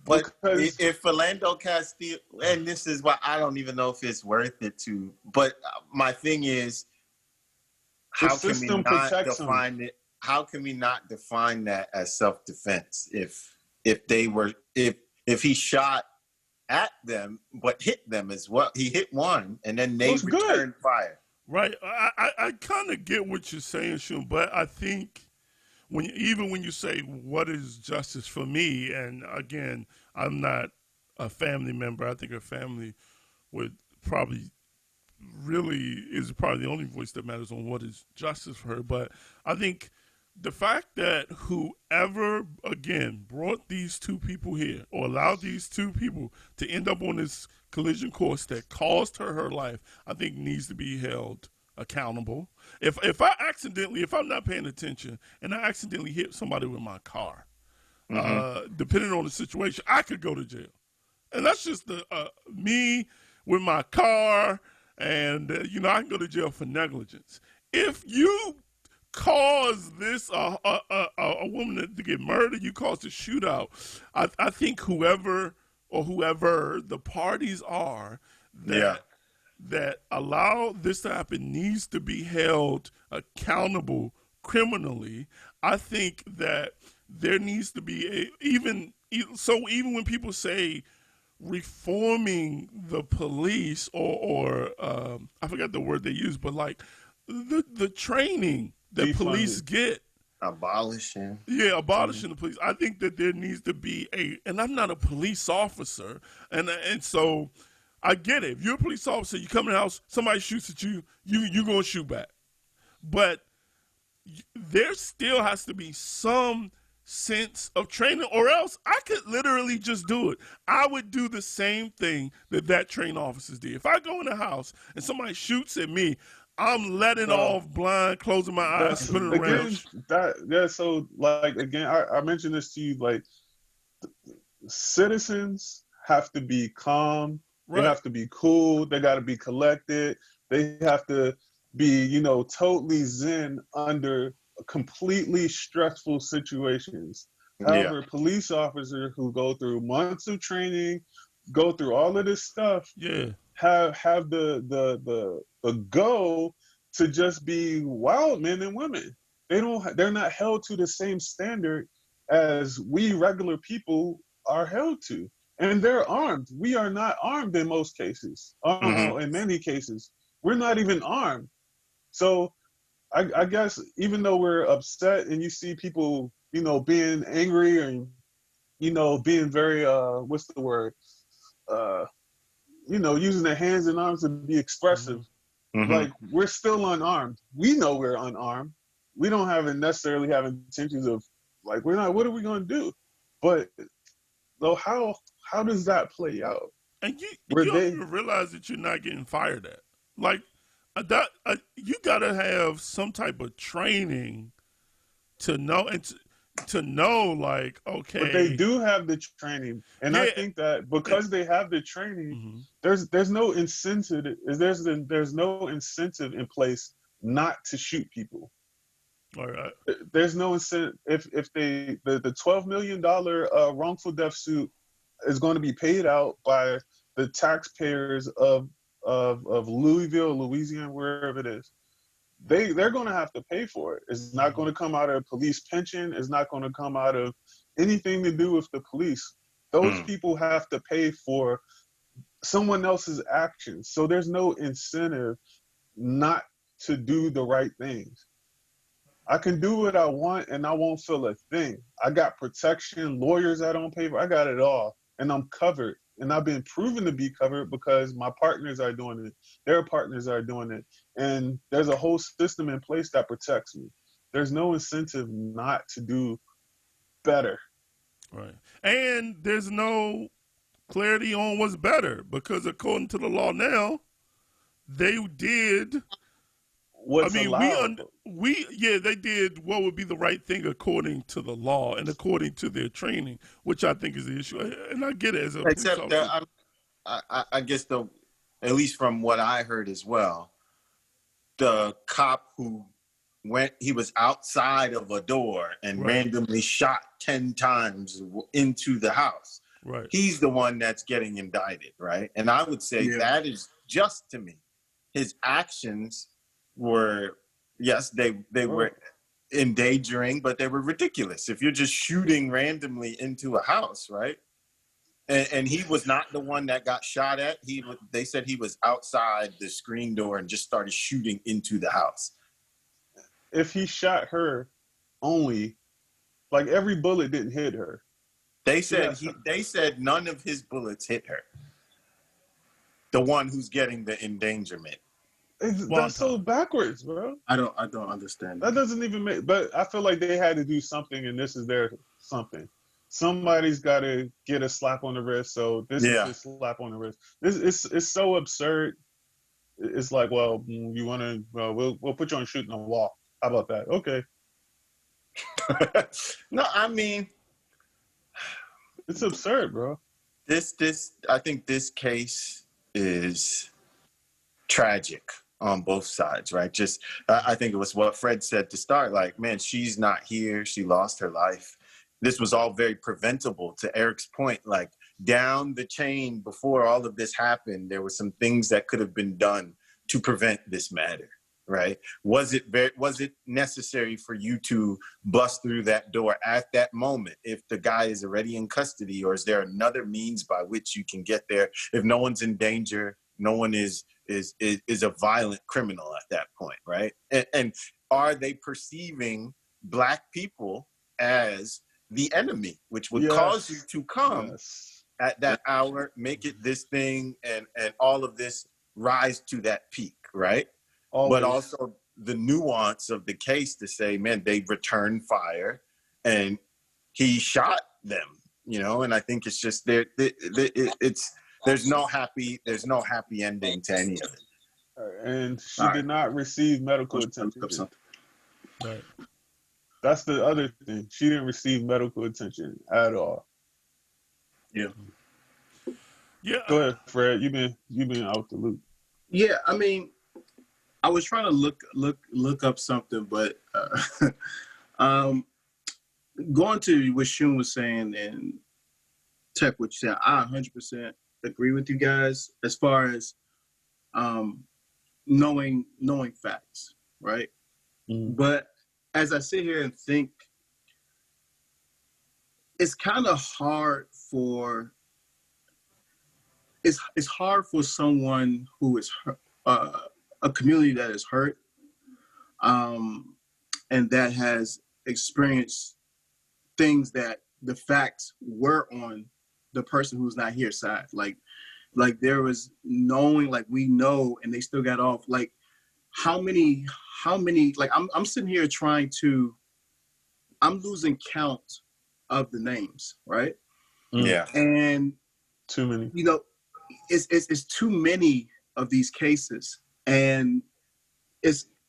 But because if Philando Castile, and this is why I don't even know if it's worth it to. But my thing is, the how can we system not protects him. define it? How can we not define that as self-defense if they were if he shot at them but hit them as well? He hit one and then they What's good? returned fire. Right. I kind of get what you're saying, Shun, but I think even when you say what is justice for me, and again, I'm not a family member. I think a family would probably really is probably the only voice that matters on what is justice for her. But I think the fact that whoever again brought these two people here or allowed these two people to end up on this collision course that cost her life, I think needs to be held accountable. If I'm not paying attention and I accidentally hit somebody with my car, depending on the situation, I could go to jail. And that's just me with my car, and I can go to jail for negligence. If you cause this a woman to get murdered, you cause a shootout. I think whoever the parties are Yeah. that allow this to happen needs to be held accountable criminally. I think that there needs to be even when people say reforming the police or I forgot the word they use, but like the training that police Defunding. get. Abolishing. Yeah, abolishing the police. I think that there needs to be and I'm not a police officer, and so I get it. If you're a police officer, you come in the house, somebody shoots at you, you're gonna shoot back. But there still has to be some sense of training, or else I could literally just do it. I would do the same thing that trained officers did. If I go in the house and somebody shoots at me, I'm letting off blind, closing my eyes, That's spinning again around. so like again I mentioned this to you, like citizens have to be calm, they Right. have to be cool, they got to be collected, they have to be totally zen under completely stressful situations. Yeah. However, police officers who go through months of training, go through all of this stuff, Yeah. have the go to just be wild men and women. They're not held to the same standard as we regular people are held to. And they're armed. We are not armed in most cases. In many cases, we're not even armed. So I guess even though we're upset and you see people, being angry and being very what's the word? Uh, using their hands and arms to be expressive. Mm-hmm. Like we're still unarmed. We know we're unarmed. We don't necessarily have intentions of like we're not. What are we going to do? But though, how does that play out? And Were you don't they? even realize that you're not getting fired at. Like you gotta have some type of training to know to know like But they okay, do have the training, and I yeah, think that because they have the training, mm-hmm. there's no incentive. There's no incentive in place not to shoot people. All right, There's no incentive if the $12 million wrongful death suit is going to be paid out by the taxpayers of Louisville, Louisiana, wherever it is. They're going to have to pay for it. It's not going to come out of police pension. It's not going to come out of anything to do with the police. Those people have to pay for someone else's actions. So there's no incentive not to do the right things. I can do what I want and I won't feel a thing. I got protection, lawyers I don't pay for. I got it all and I'm covered. and I've been proven to be covered because my partners are doing it, their partners are doing it, and there's a whole system in place that protects me. There's no incentive not to do better. Right. And there's no clarity on what's better because according to the law now, they did. I What's mean, allowed? they did what would be the right thing according to the law and according to their training, which I think is the issue. And I get it as a police Except that officer. I guess at least from what I heard as well, the cop who he was outside of a door and Right. randomly shot 10 times into the house. Right. He's the one that's getting indicted, right? And I would say that is just to me. His actions were, yes, they were endangering, but they were ridiculous. If you're just shooting randomly into a house, right? And he was not the one that got shot at. They said he was outside the screen door and just started shooting into the house. If he shot her only, like every bullet didn't hit her. They said none of his bullets hit her. The one who's getting the endangerment. That's so backwards, bro. I don't understand that doesn't even make. But I feel like they had to do something, and this is their something. Somebody's got to get a slap on the wrist, so this is his slap on the wrist. It's so absurd. It's like, well, you want to? We'll put you on shooting a wall. How about that? Okay. No, I mean, it's absurd, bro. I think this case is tragic on both sides, right? Just, I think it was what Fred said to start. Like, man, she's not here. She lost her life. This was all very preventable. To Eric's point, like down the chain before all of this happened, there were some things that could have been done to prevent this matter, right? Was it necessary for you to bust through that door at that moment if the guy is already in custody, or is there another means by which you can get there if no one's in danger, no one is a violent criminal at that point, right? And are they perceiving Black people as the enemy, which would cause you to come at that hour, make it this thing, and all of this rise to that peak, right? Always. But also the nuance of the case to say, man, they returned fire and he shot them, and I think it's just there's no happy ending to any of it. And she did not receive medical attention. Right. That's the other thing. She didn't receive medical attention at all. Yeah. Yeah. Go ahead, Fred. You've been out the loop. Yeah, I mean, I was trying to look up something, but going to what Shun was saying and Tech, what you said, I 100% agree with you guys as far as knowing facts, right? Mm-hmm. But as I sit here and think, it's kind of hard for someone who is a community that is hurt and that has experienced things that the facts were on the person who's not here side. Like there was knowing, like we know, and they still got off. Like how many, like I'm sitting here I'm losing count of the names, right? Yeah. And too many. It's too many of these cases. And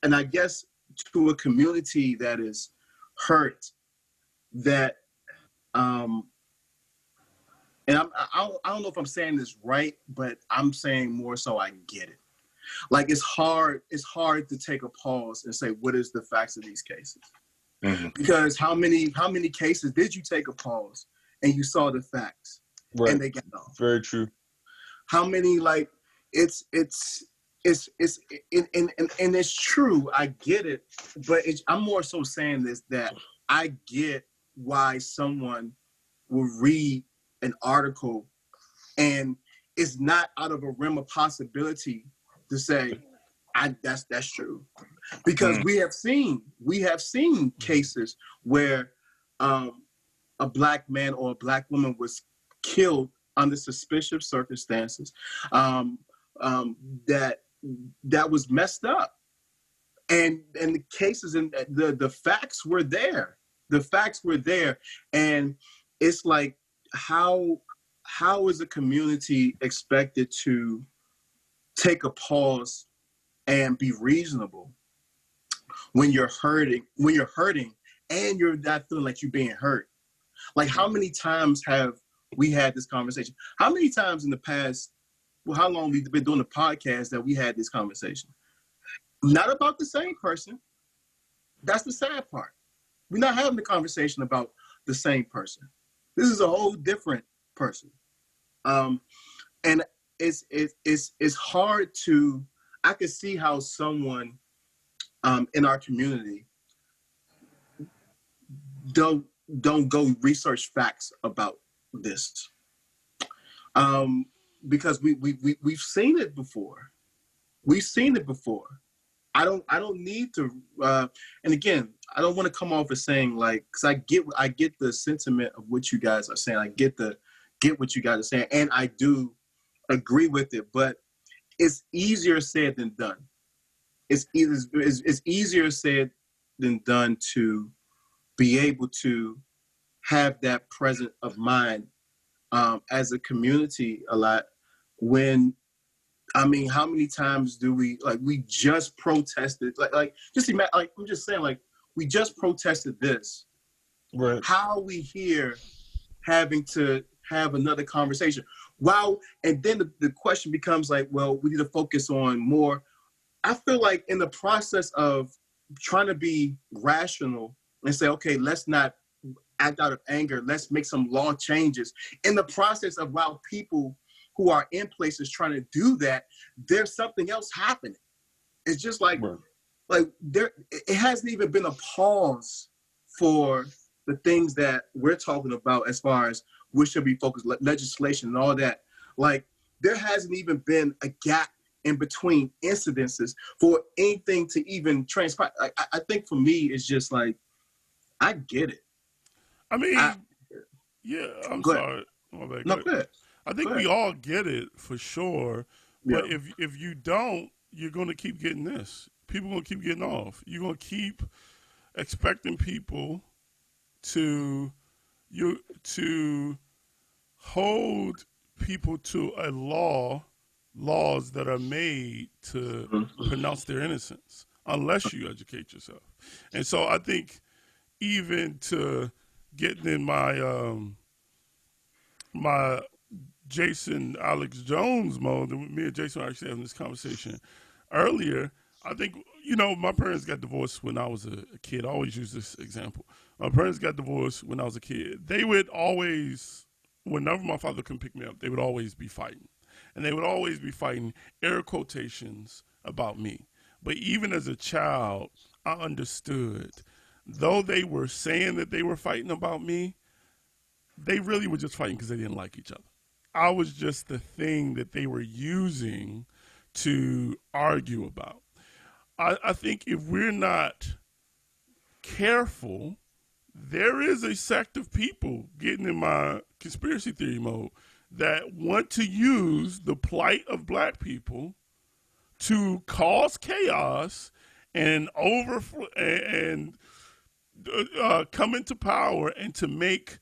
I guess to a community that is hurt, that and I don't know if I'm saying this right, but I'm saying more so I get it. Like it's hard to take a pause and say, what is the facts of these cases? Mm-hmm. Because how many cases did you take a pause and you saw the facts, right, and they got off? Very true. How many, like it's true. I get it, but I'm more so saying this, that I get why someone will read an article and it's not out of a realm of possibility to say that's true, because we have seen cases where a Black man or a Black woman was killed under suspicious circumstances, that was messed up, and the cases and the facts were there. The facts were there, and it's like how is a community expected to take a pause and be reasonable when you're hurting, and you're not feeling like you're being hurt? Like, how many times have we had this conversation? How many times in the past, well, how long we've been doing the podcast that we had this conversation? Not about the same person. That's the sad part. We're not having the conversation about the same person. This is a whole different person. And it's hard to, I could see how someone in our community don't go research facts about this, because we've seen it before. We've seen it before. I don't need to. And again, I don't want to come off as saying, like, because I get the sentiment of what you guys are saying. I get what you guys are saying, and I do agree with it. But it's easier said than done. It's easier said than done to be able to have that presence of mind as a community a lot. When, I mean, how many times do we just protested, just imagine, like, I'm just saying, like, we just protested this. Right. How are we here having to have another conversation? Wow. And then the question becomes like, well, we need to focus on more. I feel like in the process of trying to be rational and say, okay, let's not act out of anger. Let's make some law changes. In the process of, while people who are in places trying to do that, there's something else happening. It's just like, Right. like there, it hasn't even been a pause for the things that we're talking about as far as we should be focused, legislation and all that. Like, there hasn't even been a gap in between incidences for anything to even transpire. I think for me, it's just like, I get it. I mean, yeah, I'm Go ahead. sorry. My bad. No, go ahead. I think Go we ahead. all get it for sure. But Yeah. if you don't, you're going to keep getting this. People going to keep getting off. You're going to keep expecting people to hold people to a laws that are made to pronounce their innocence, unless you educate yourself. And so I think even to getting in my Jason Alex Jones mode, and me and Jason were actually having this conversation earlier. I think, my parents got divorced when I was a kid. I always use this example. My parents got divorced when I was a kid. They would always, whenever my father couldn't pick me up, they would always be fighting. And they would always be fighting, air quotations, about me. But even as a child, I understood, though they were saying that they were fighting about me, they really were just fighting because they didn't like each other. I was just the thing that they were using to argue about. I think if we're not careful, there is a sect of people, getting in my conspiracy theory mode, that want to use the plight of black people to cause chaos and come into power and to make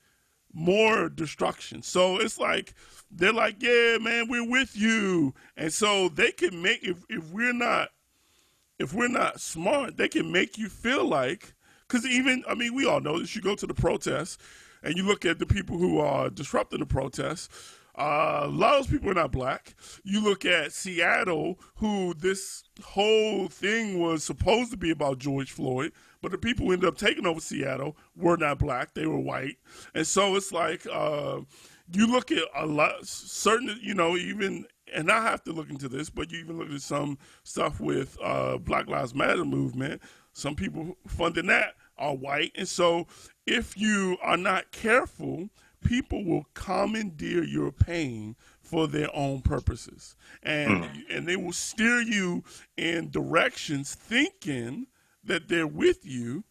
more destruction. So it's like, they're like, yeah, man, we're with you. And so they can make, if we're not smart, they can make you feel like, because even, I mean, we all know this. You go to the protests and you look at the people who are disrupting the protests. A lot of those people are not black. You look at Seattle, who this whole thing was supposed to be about George Floyd, but the people who ended up taking over Seattle were not black. They were white. And so it's like, you look at a lot, certain, even, and I have to look into this, but you even look at some stuff with Black Lives Matter movement. Some people funding that are white. And so if you are not careful, people will commandeer your pain for their own purposes. And they will steer you in directions thinking that they're with you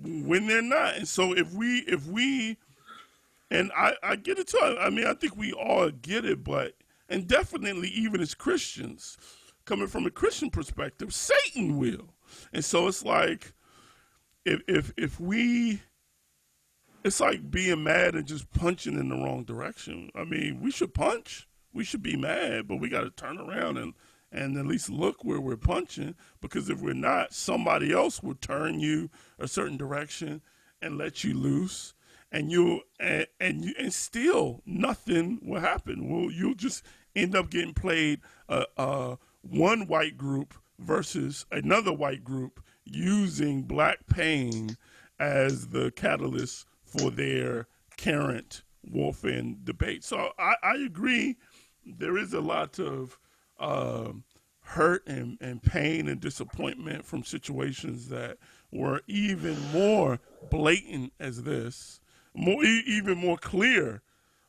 when they're not. And so if we And I get it too. I mean, I think we all get it, but and definitely even as Christians, coming from a Christian perspective, Satan will. And so it's like if we it's like being mad and just punching in the wrong direction. I mean, we should punch. We should be mad, but we got to turn around and at least look where we're punching, because if we're not, somebody else will turn you a certain direction and let you loose, and and still nothing will happen. Well, you'll just end up getting played one white group versus another white group using black pain as the catalyst for their current warfare and debate. So I agree. There is a lot of hurt and pain and disappointment from situations that were even more blatant as this, even more clear,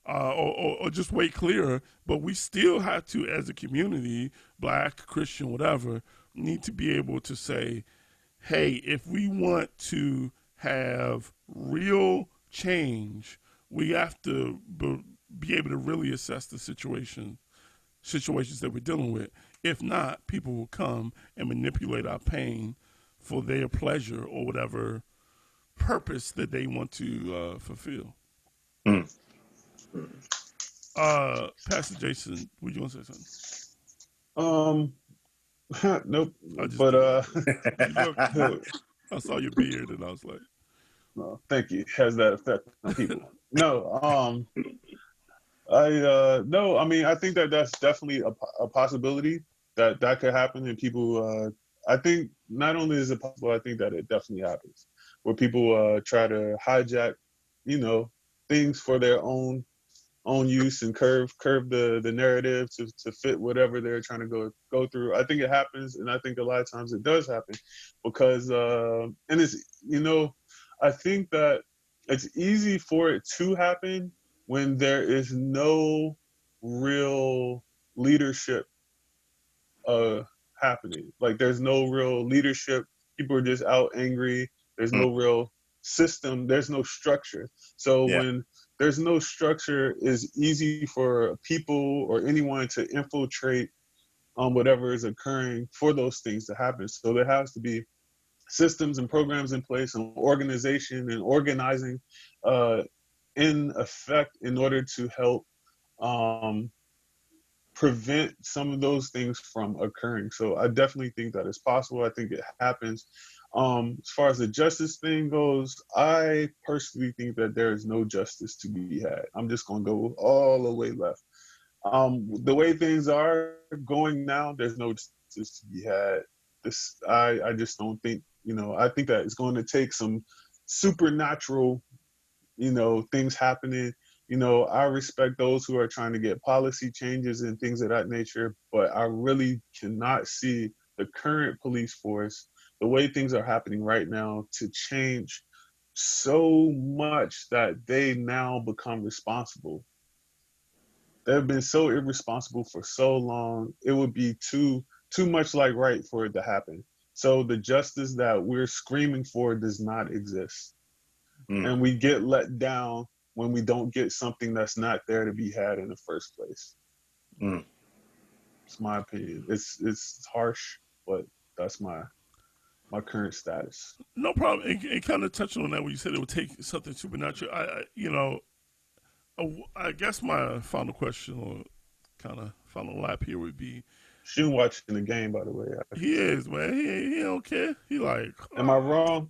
or just way clearer. But we still have to, as a community, black, Christian, whatever, need to be able to say, hey, if we want to have real change, we have to be able to really assess the situations that we're dealing with. If not, people will come and manipulate our pain for their pleasure or whatever purpose that they want to fulfill. Mm. Pastor Jason, would you want to say something? Nope. I just But you look, I saw your beard and I was like, no, thank you. Has that effect on people? No. No. I mean, I think that that's definitely a possibility that could happen, and people. I think not only is it possible, I think that it definitely happens, where people try to hijack, things for their own use and curve the narrative to fit whatever they're trying to go through. I think it happens, and I think a lot of times it does happen because and it's I think that it's easy for it to happen when there is no real leadership happening. Like there's no real leadership. People are just out angry. There's no real system. There's no structure. So Yeah. when there's no structure, it's easy for people or anyone to infiltrate whatever is occurring for those things to happen. So there has to be systems and programs in place and organization and organizing in effect in order to help prevent some of those things from occurring. So I definitely think that it's possible. I think it happens. As far as the justice thing goes, I personally think that there is no justice to be had. I'm just going to go all the way left. The way things are going now, there's no justice to be had. I just don't think, I think that it's going to take some supernatural, things happening. I respect those who are trying to get policy changes and things of that nature, but I really cannot see the current police force, the way things are happening right now, to change so much that they now become responsible. They've been so irresponsible for so long. It would be too much like right for it to happen. So the justice that we're screaming for does not exist. And we get let down when we don't get something that's not there to be had in the first place. It's my opinion. It's harsh, but that's my current status. no problem. It kind of touched on that when you said it would take something supernatural. I guess my final question or kind of final lap here would be, Shun watching the game, by the way. he is, man. He don't care. He like, Am I wrong?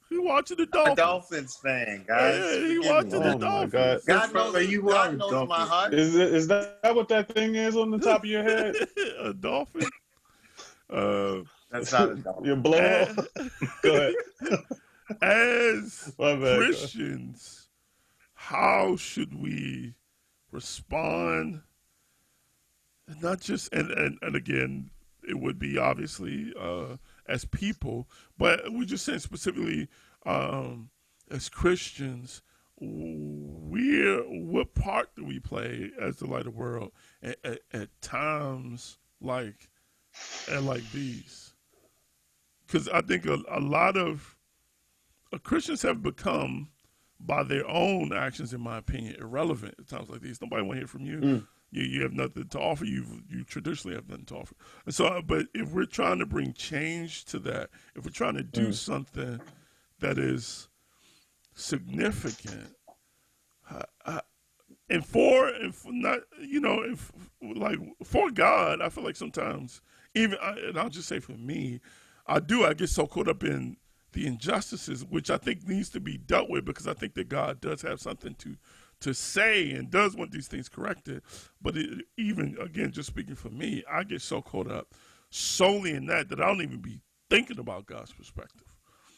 he watching the I'm a Dolphins. Dolphins fan, guys. Yeah, he Forgive me. watching the Oh my God! Dolphins. God knows, Brother, you God are knows donkey. my heart. Is that what that thing is on the top of your head? A dolphin. That's not a Dolphin. Your blowhole. Go ahead. As My bad, Christians, how should we respond? Not just and again, it would be obviously as people, but we just saying specifically as Christians, what part do we play as the light of the world at times like these? Because I think a lot of Christians have become by their own actions, in my opinion, irrelevant at times like these. Nobody want to hear from you. You have nothing to offer. You traditionally have nothing to offer. And so, but if we're trying to bring change to that, if we're trying to do something that is significant, and for not, like for God, I feel like sometimes and I'll just say for me, I get so caught up in the injustices, which I think needs to be dealt with, because I think that God does have something to say and does want these things corrected. But even, again, just speaking for me, I get so caught up solely in that I don't even be thinking about God's perspective.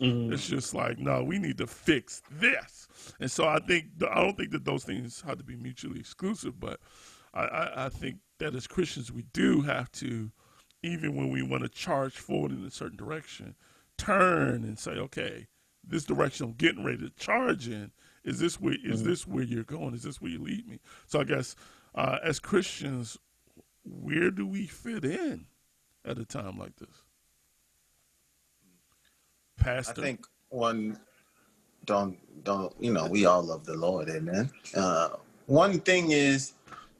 It's just like, no, we need to fix this. And so I don't think that those things have to be mutually exclusive, but I think that as Christians, we do have to, even when we want to charge forward in a certain direction, turn and say, okay, this direction I'm getting ready to charge in, is this where you're going? Is this where you lead me? So I guess as Christians, where do we fit in at a time like this? Pastor? I think don't we all love the Lord, amen. One thing is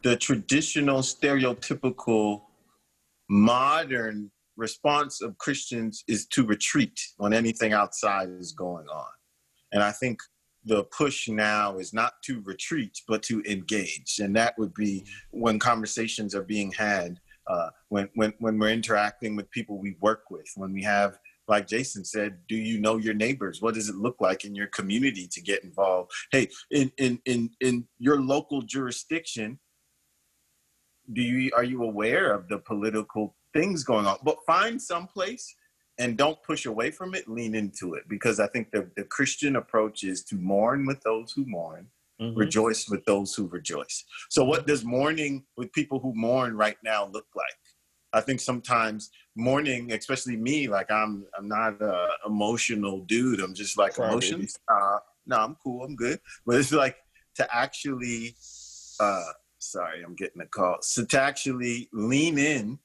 the traditional, stereotypical, modern response of Christians is to retreat when anything outside is going on. And I think the push now is not to retreat, but to engage. And that would be when conversations are being had, when we're interacting with people we work with, when we have, like Jason said, do you know your neighbors? What does it look like in your community to get involved? Hey, in your local jurisdiction, are you aware of the political things going on? But find some place and don't push away from it, lean into it. Because I think the Christian approach is to mourn with those who mourn, rejoice with those who rejoice. So what does mourning with people who mourn right now look like? I think sometimes mourning, especially me, like I'm not an emotional dude. I'm just like emotions. No, I'm cool. I'm good. But it's like to actually, sorry, I'm getting a call. So to actually lean in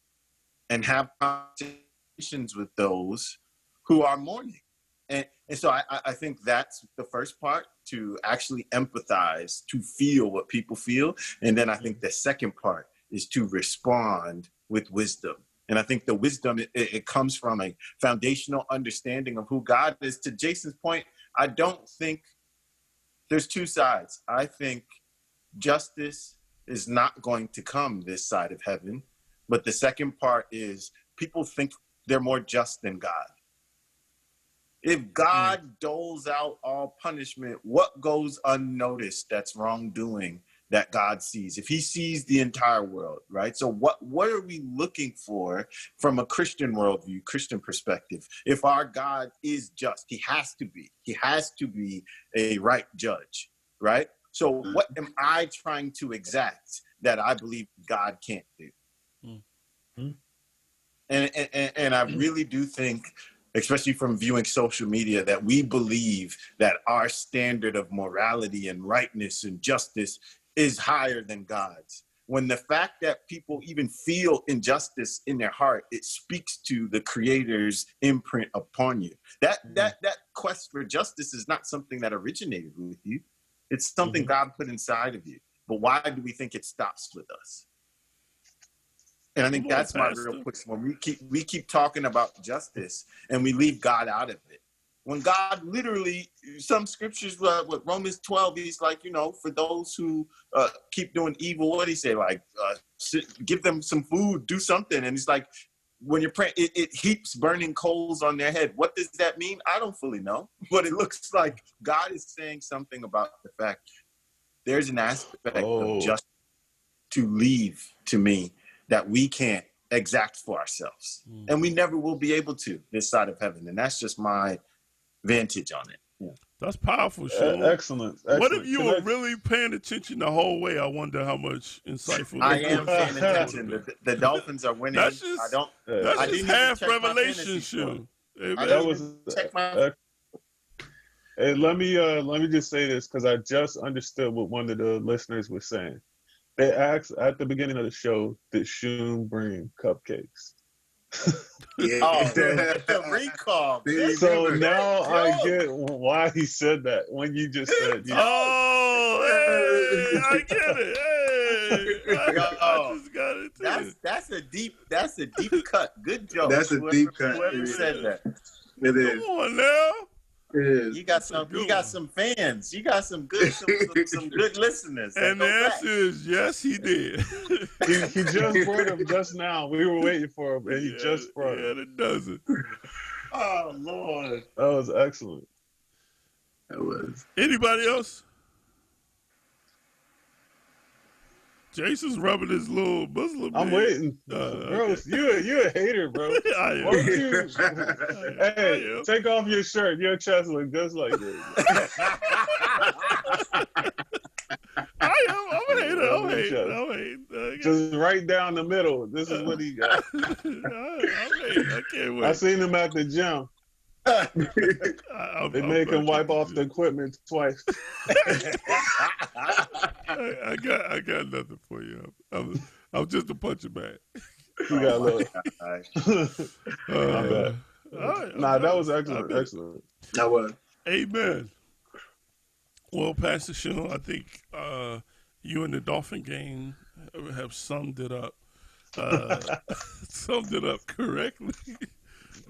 and have conversations with those who are mourning. And so I think that's the first part, to actually empathize, to feel what people feel. And then I think the second part is to respond with wisdom. And I think the wisdom, it comes from a foundational understanding of who God is. To Jason's point, I don't think there's two sides. I think justice is not going to come this side of heaven. But the second part is people think they're more just than God. If God doles out all punishment, what goes unnoticed that's wrongdoing that God sees? If he sees the entire world, right? So what are we looking for from a Christian worldview, Christian perspective? If our God is just, he has to be a right judge, right? So what am I trying to exact that I believe God can't do? And I really do think, especially from viewing social media, that we believe that our standard of morality and rightness and justice is higher than God's. When the fact that people even feel injustice in their heart, it speaks to the Creator's imprint upon you. That quest for justice is not something that originated with you. It's something God put inside of you. But why do we think it stops with us? And I think that's my real push. When we keep talking about justice and we leave God out of it. When God literally, some scriptures, with Romans 12, he's like, for those who keep doing evil, what did he say? Like, give them some food, do something. And he's like, when you're praying, it heaps burning coals on their head. What does that mean? I don't fully know. But it looks like God is saying something about the fact there's an aspect of justice to leave to me that we can't exact for ourselves. And we never will be able to this side of heaven. And that's just my vantage on it. Yeah. That's powerful, Sean. Excellent. What if you were really paying attention the whole way? I wonder how much insightful. I am paying attention. The Dolphins are winning. That's just, I didn't half check revelation, Sean. Hey, let me just say this, because I just understood what one of the listeners was saying. They asked at the beginning of the show, did Shun bring cupcakes? Yeah. Oh, the recall. Good. So Remember. now Good I joke. get why he said that when you just Good said you. joke. Oh, hey, I get it. Hey, I Yo, just got it too. that's a deep cut. Good joke. That's a deep cut. Whoever It said is. that. It Come is. on now. It is. You got That's a some. You good got one. some fans. You got some good, some good listeners that And the go back. answer is yes, he did. He just brought him just now. We were waiting for him, and he just brought him. it doesn't. Oh Lord. That was excellent. That was. Anybody else? Jason's rubbing his little Muslim. I'm man. waiting, bro. Okay. You a hater, bro. I am. Why don't you? I Hey, am. take off your shirt. Your chest look just like this. I am. I'm a hater. I'm Rub your hating. chest. I'm hating. Just right down the middle. This is what he got. I'm hating. I can't wait. I seen him at the gym. They make him wipe off the equipment twice. I got nothing for you. I'm just a punching bag. You got a little. Uh, My bad. all right, Nah, that was I excellent. bet. Excellent. That was. Amen. Well, Pastor Shun, I think you and the Dolphin gang have summed it up. Summed it up correctly.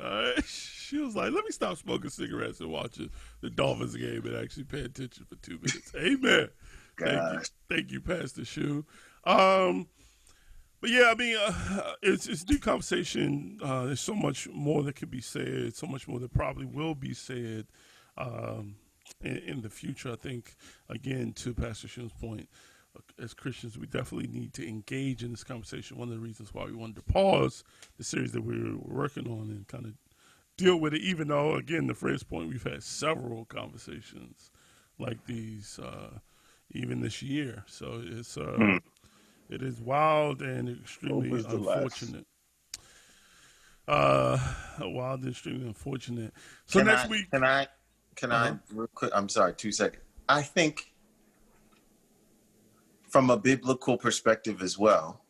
All right. She was like, let me stop smoking cigarettes and watching the Dolphins game and actually pay attention for 2 minutes. Amen. Thank you, Pastor Shu. But yeah, I mean, it's a deep conversation. There's so much more that can be said, so much more that probably will be said in the future. I think, again, to Pastor Shu's point, as Christians, we definitely need to engage in this conversation. One of the reasons why we wanted to pause the series that we were working on and kind of deal with it, even though, again, the phrase point, we've had several conversations like these even this year. So it's it is wild and extremely unfortunate. Wild and extremely unfortunate. So next week, can I real quick? I'm sorry, 2 seconds. I think from a biblical perspective as well,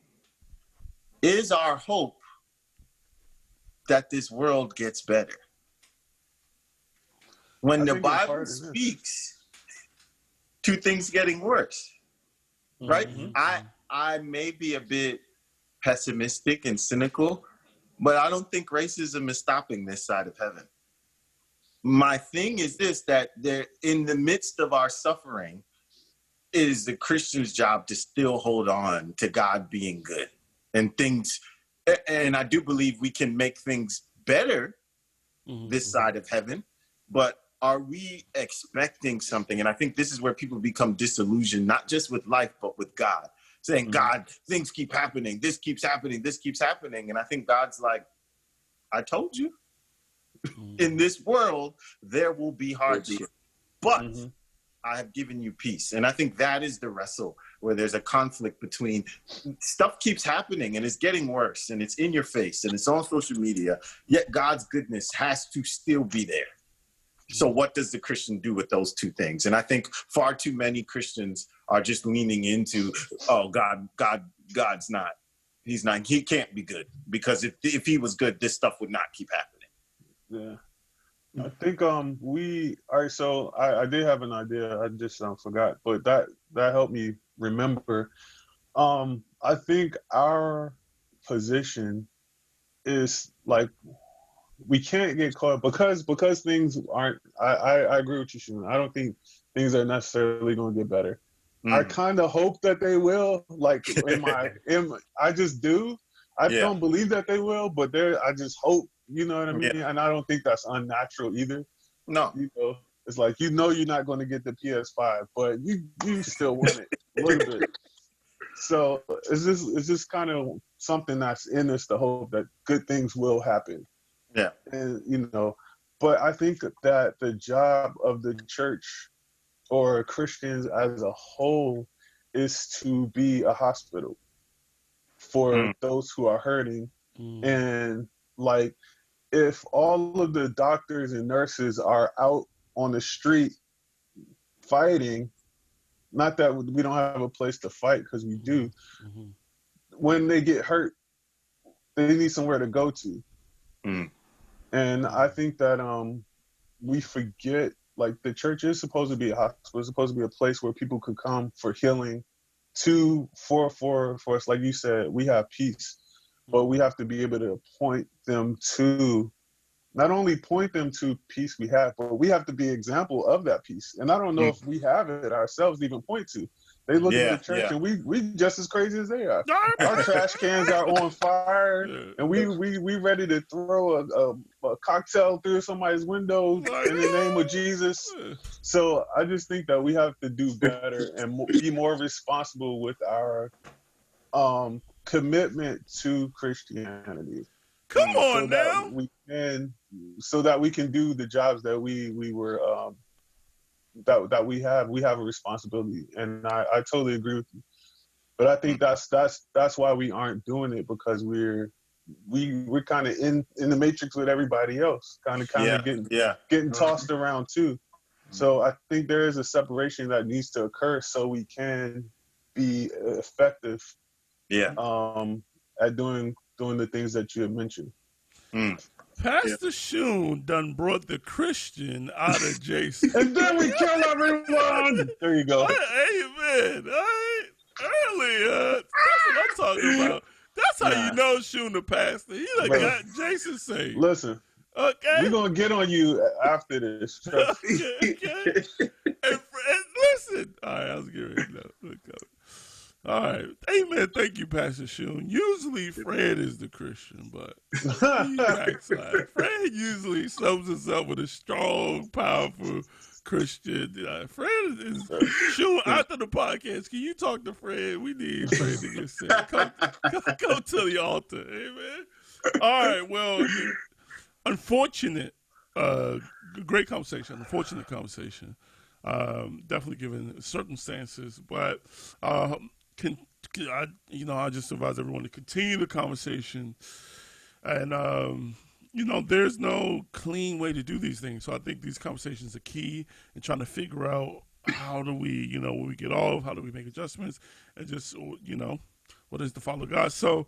is our hope that this world gets better. When the Bible speaks to things getting worse, right? I may be a bit pessimistic and cynical, but I don't think racism is stopping this side of heaven. My thing is this, that there, in the midst of our suffering, it is the Christian's job to still hold on to God being good and things. And I do believe we can make things better this side of heaven, but are we expecting something? And I think this is where people become disillusioned, not just with life, but with God, saying, God, things keep happening. This keeps happening. This keeps happening. And I think God's like, I told you, in this world, there will be hardship, but I have given you peace. And I think that is the wrestle where there's a conflict between stuff keeps happening and it's getting worse and it's in your face and it's on social media, yet God's goodness has to still be there. So what does the Christian do with those two things? And I think far too many Christians are just leaning into, oh, God's not, he can't be good, because if he was good, this stuff would not keep happening. Yeah. I think all right, so I did have an idea, I just forgot, but that helped me remember. I think our position is like, we can't get caught because things aren't, I agree with you, Shun. I don't think things are necessarily going to get better. I kind of hope that they will, like I just do. I don't believe that they will, but I just hope, you know what I mean? Yeah. And I don't think that's unnatural either. No. You know, it's like, you know, you're not going to get the PS5, but you still want it a little bit. So it's just kind of something that's in us to hope that good things will happen. Yeah. And, you know, but I think that the job of the church or Christians as a whole is to be a hospital for those who are hurting. And like, if all of the doctors and nurses are out on the street fighting, not that we don't have a place to fight, because we do, when they get hurt, they need somewhere to go to. Mm. And I think that we forget, like, the church is supposed to be a hospital. It's supposed to be a place where people could come for healing. For us, like you said, we have peace, but we have to be able to point them to, not only point them to peace we have, but we have to be an example of that peace. And I don't know if we have it ourselves to even point to. They look at the church and we just as crazy as they are. Our trash cans are on fire, and we ready to throw a cocktail through somebody's window in the name of Jesus. So I just think that we have to do better and be more responsible with our commitment to Christianity. Come on so now. So that we can do the jobs that we were that we have a responsibility, and I totally agree with you. But I think that's why we aren't doing it, because we're kind of in the matrix with everybody else, kind of getting tossed around too. So I think there is a separation that needs to occur so we can be effective at doing the things that you had mentioned. Pastor Shun done brought the Christian out of Jason. And then we kill everyone. There you go. Amen. Earlier, that's what I'm talking about. That's how you know Shun the pastor. He like got Jason saved. Listen. Okay. We're going to get on you after this. Okay. And listen. All right, I was getting ready to all right. Amen. Thank you, Pastor Shun. Usually Fred is the Christian, but he backslide. Fred usually sums us up with a strong, powerful Christian. Fred is Shun. After the podcast, can you talk to Fred? We need Fred to get saved. Come to the altar. Amen. All right. Well, unfortunate, great conversation. Unfortunate conversation. Definitely given circumstances, but I just advise everyone to continue the conversation, and there's no clean way to do these things. So I think these conversations are key in trying to figure out how do we, when we get off, how do we make adjustments, and just what is to follow God. So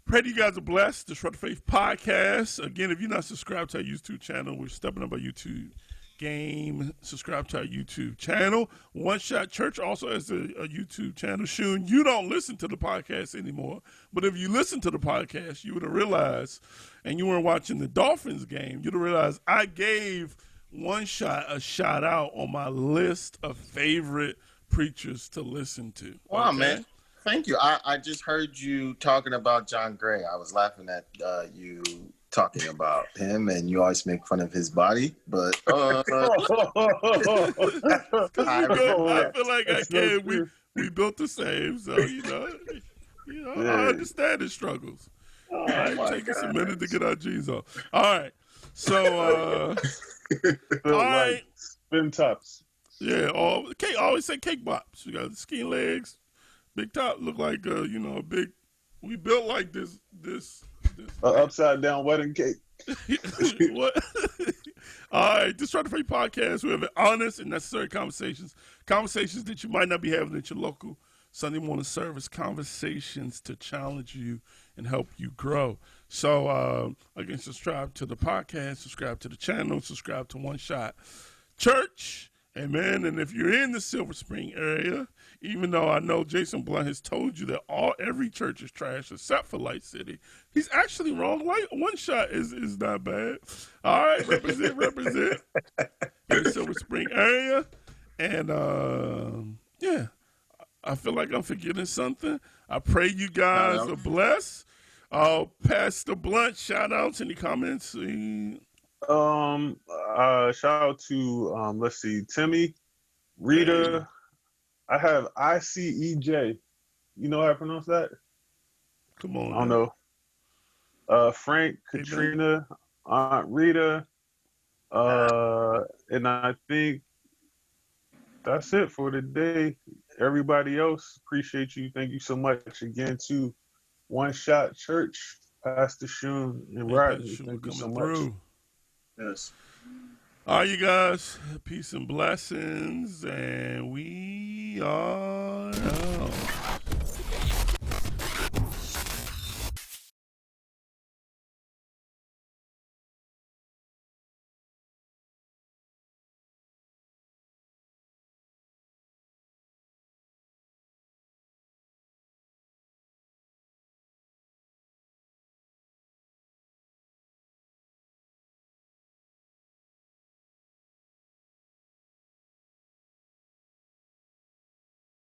pray that you guys are blessed. The Shred of Faith podcast. Again, if you're not subscribed to our YouTube channel, we're stepping up our YouTube game. Subscribe to our YouTube channel. One Shot Church also has a YouTube channel. Shun, you don't listen to the podcast anymore, but if you listen to the podcast, you would have realized, and you weren't watching the Dolphins game, you'd have realized I gave One Shot a shout out on my list of favorite preachers to listen to. Wow, man. Thank you. I just heard you talking about John Gray. I was laughing at you talking about him, and you always make fun of his body, but I feel like we built the same, so I understand his struggles. Take us a minute to get our G's off. All right, so all right, spin tops. Yeah, I always say cake bops. You got skinny legs, big top, look like a big. We built like this upside down wedding cake. What? All right, this Shred of Faith podcast. We have honest and necessary conversations that you might not be having at your local Sunday morning service. Conversations to challenge you and help you grow. So again, subscribe to the podcast, subscribe to the channel, subscribe to One Shot Church. Amen. And if you're in the Silver Spring area, even though I know Jason Blunt has told you that every church is trash except for Light City, he's actually wrong. One Shot is not bad. All right, represent in the Silver Spring area. And I feel like I'm forgetting something. I pray you guys are blessed. Pastor Blunt, shout outs, any comments? Shout out to let's see, Timmy, Rita. I have ICEJ. You know how I pronounce that? Come on. I don't know. Frank, Katrina, Aunt Rita, and I think that's it for today. Everybody else, appreciate you. Thank you so much again to One Shot Church, Pastor Shun and Rodney. Thank you so much. Yes. All right, you guys. Peace and blessings, and we are out.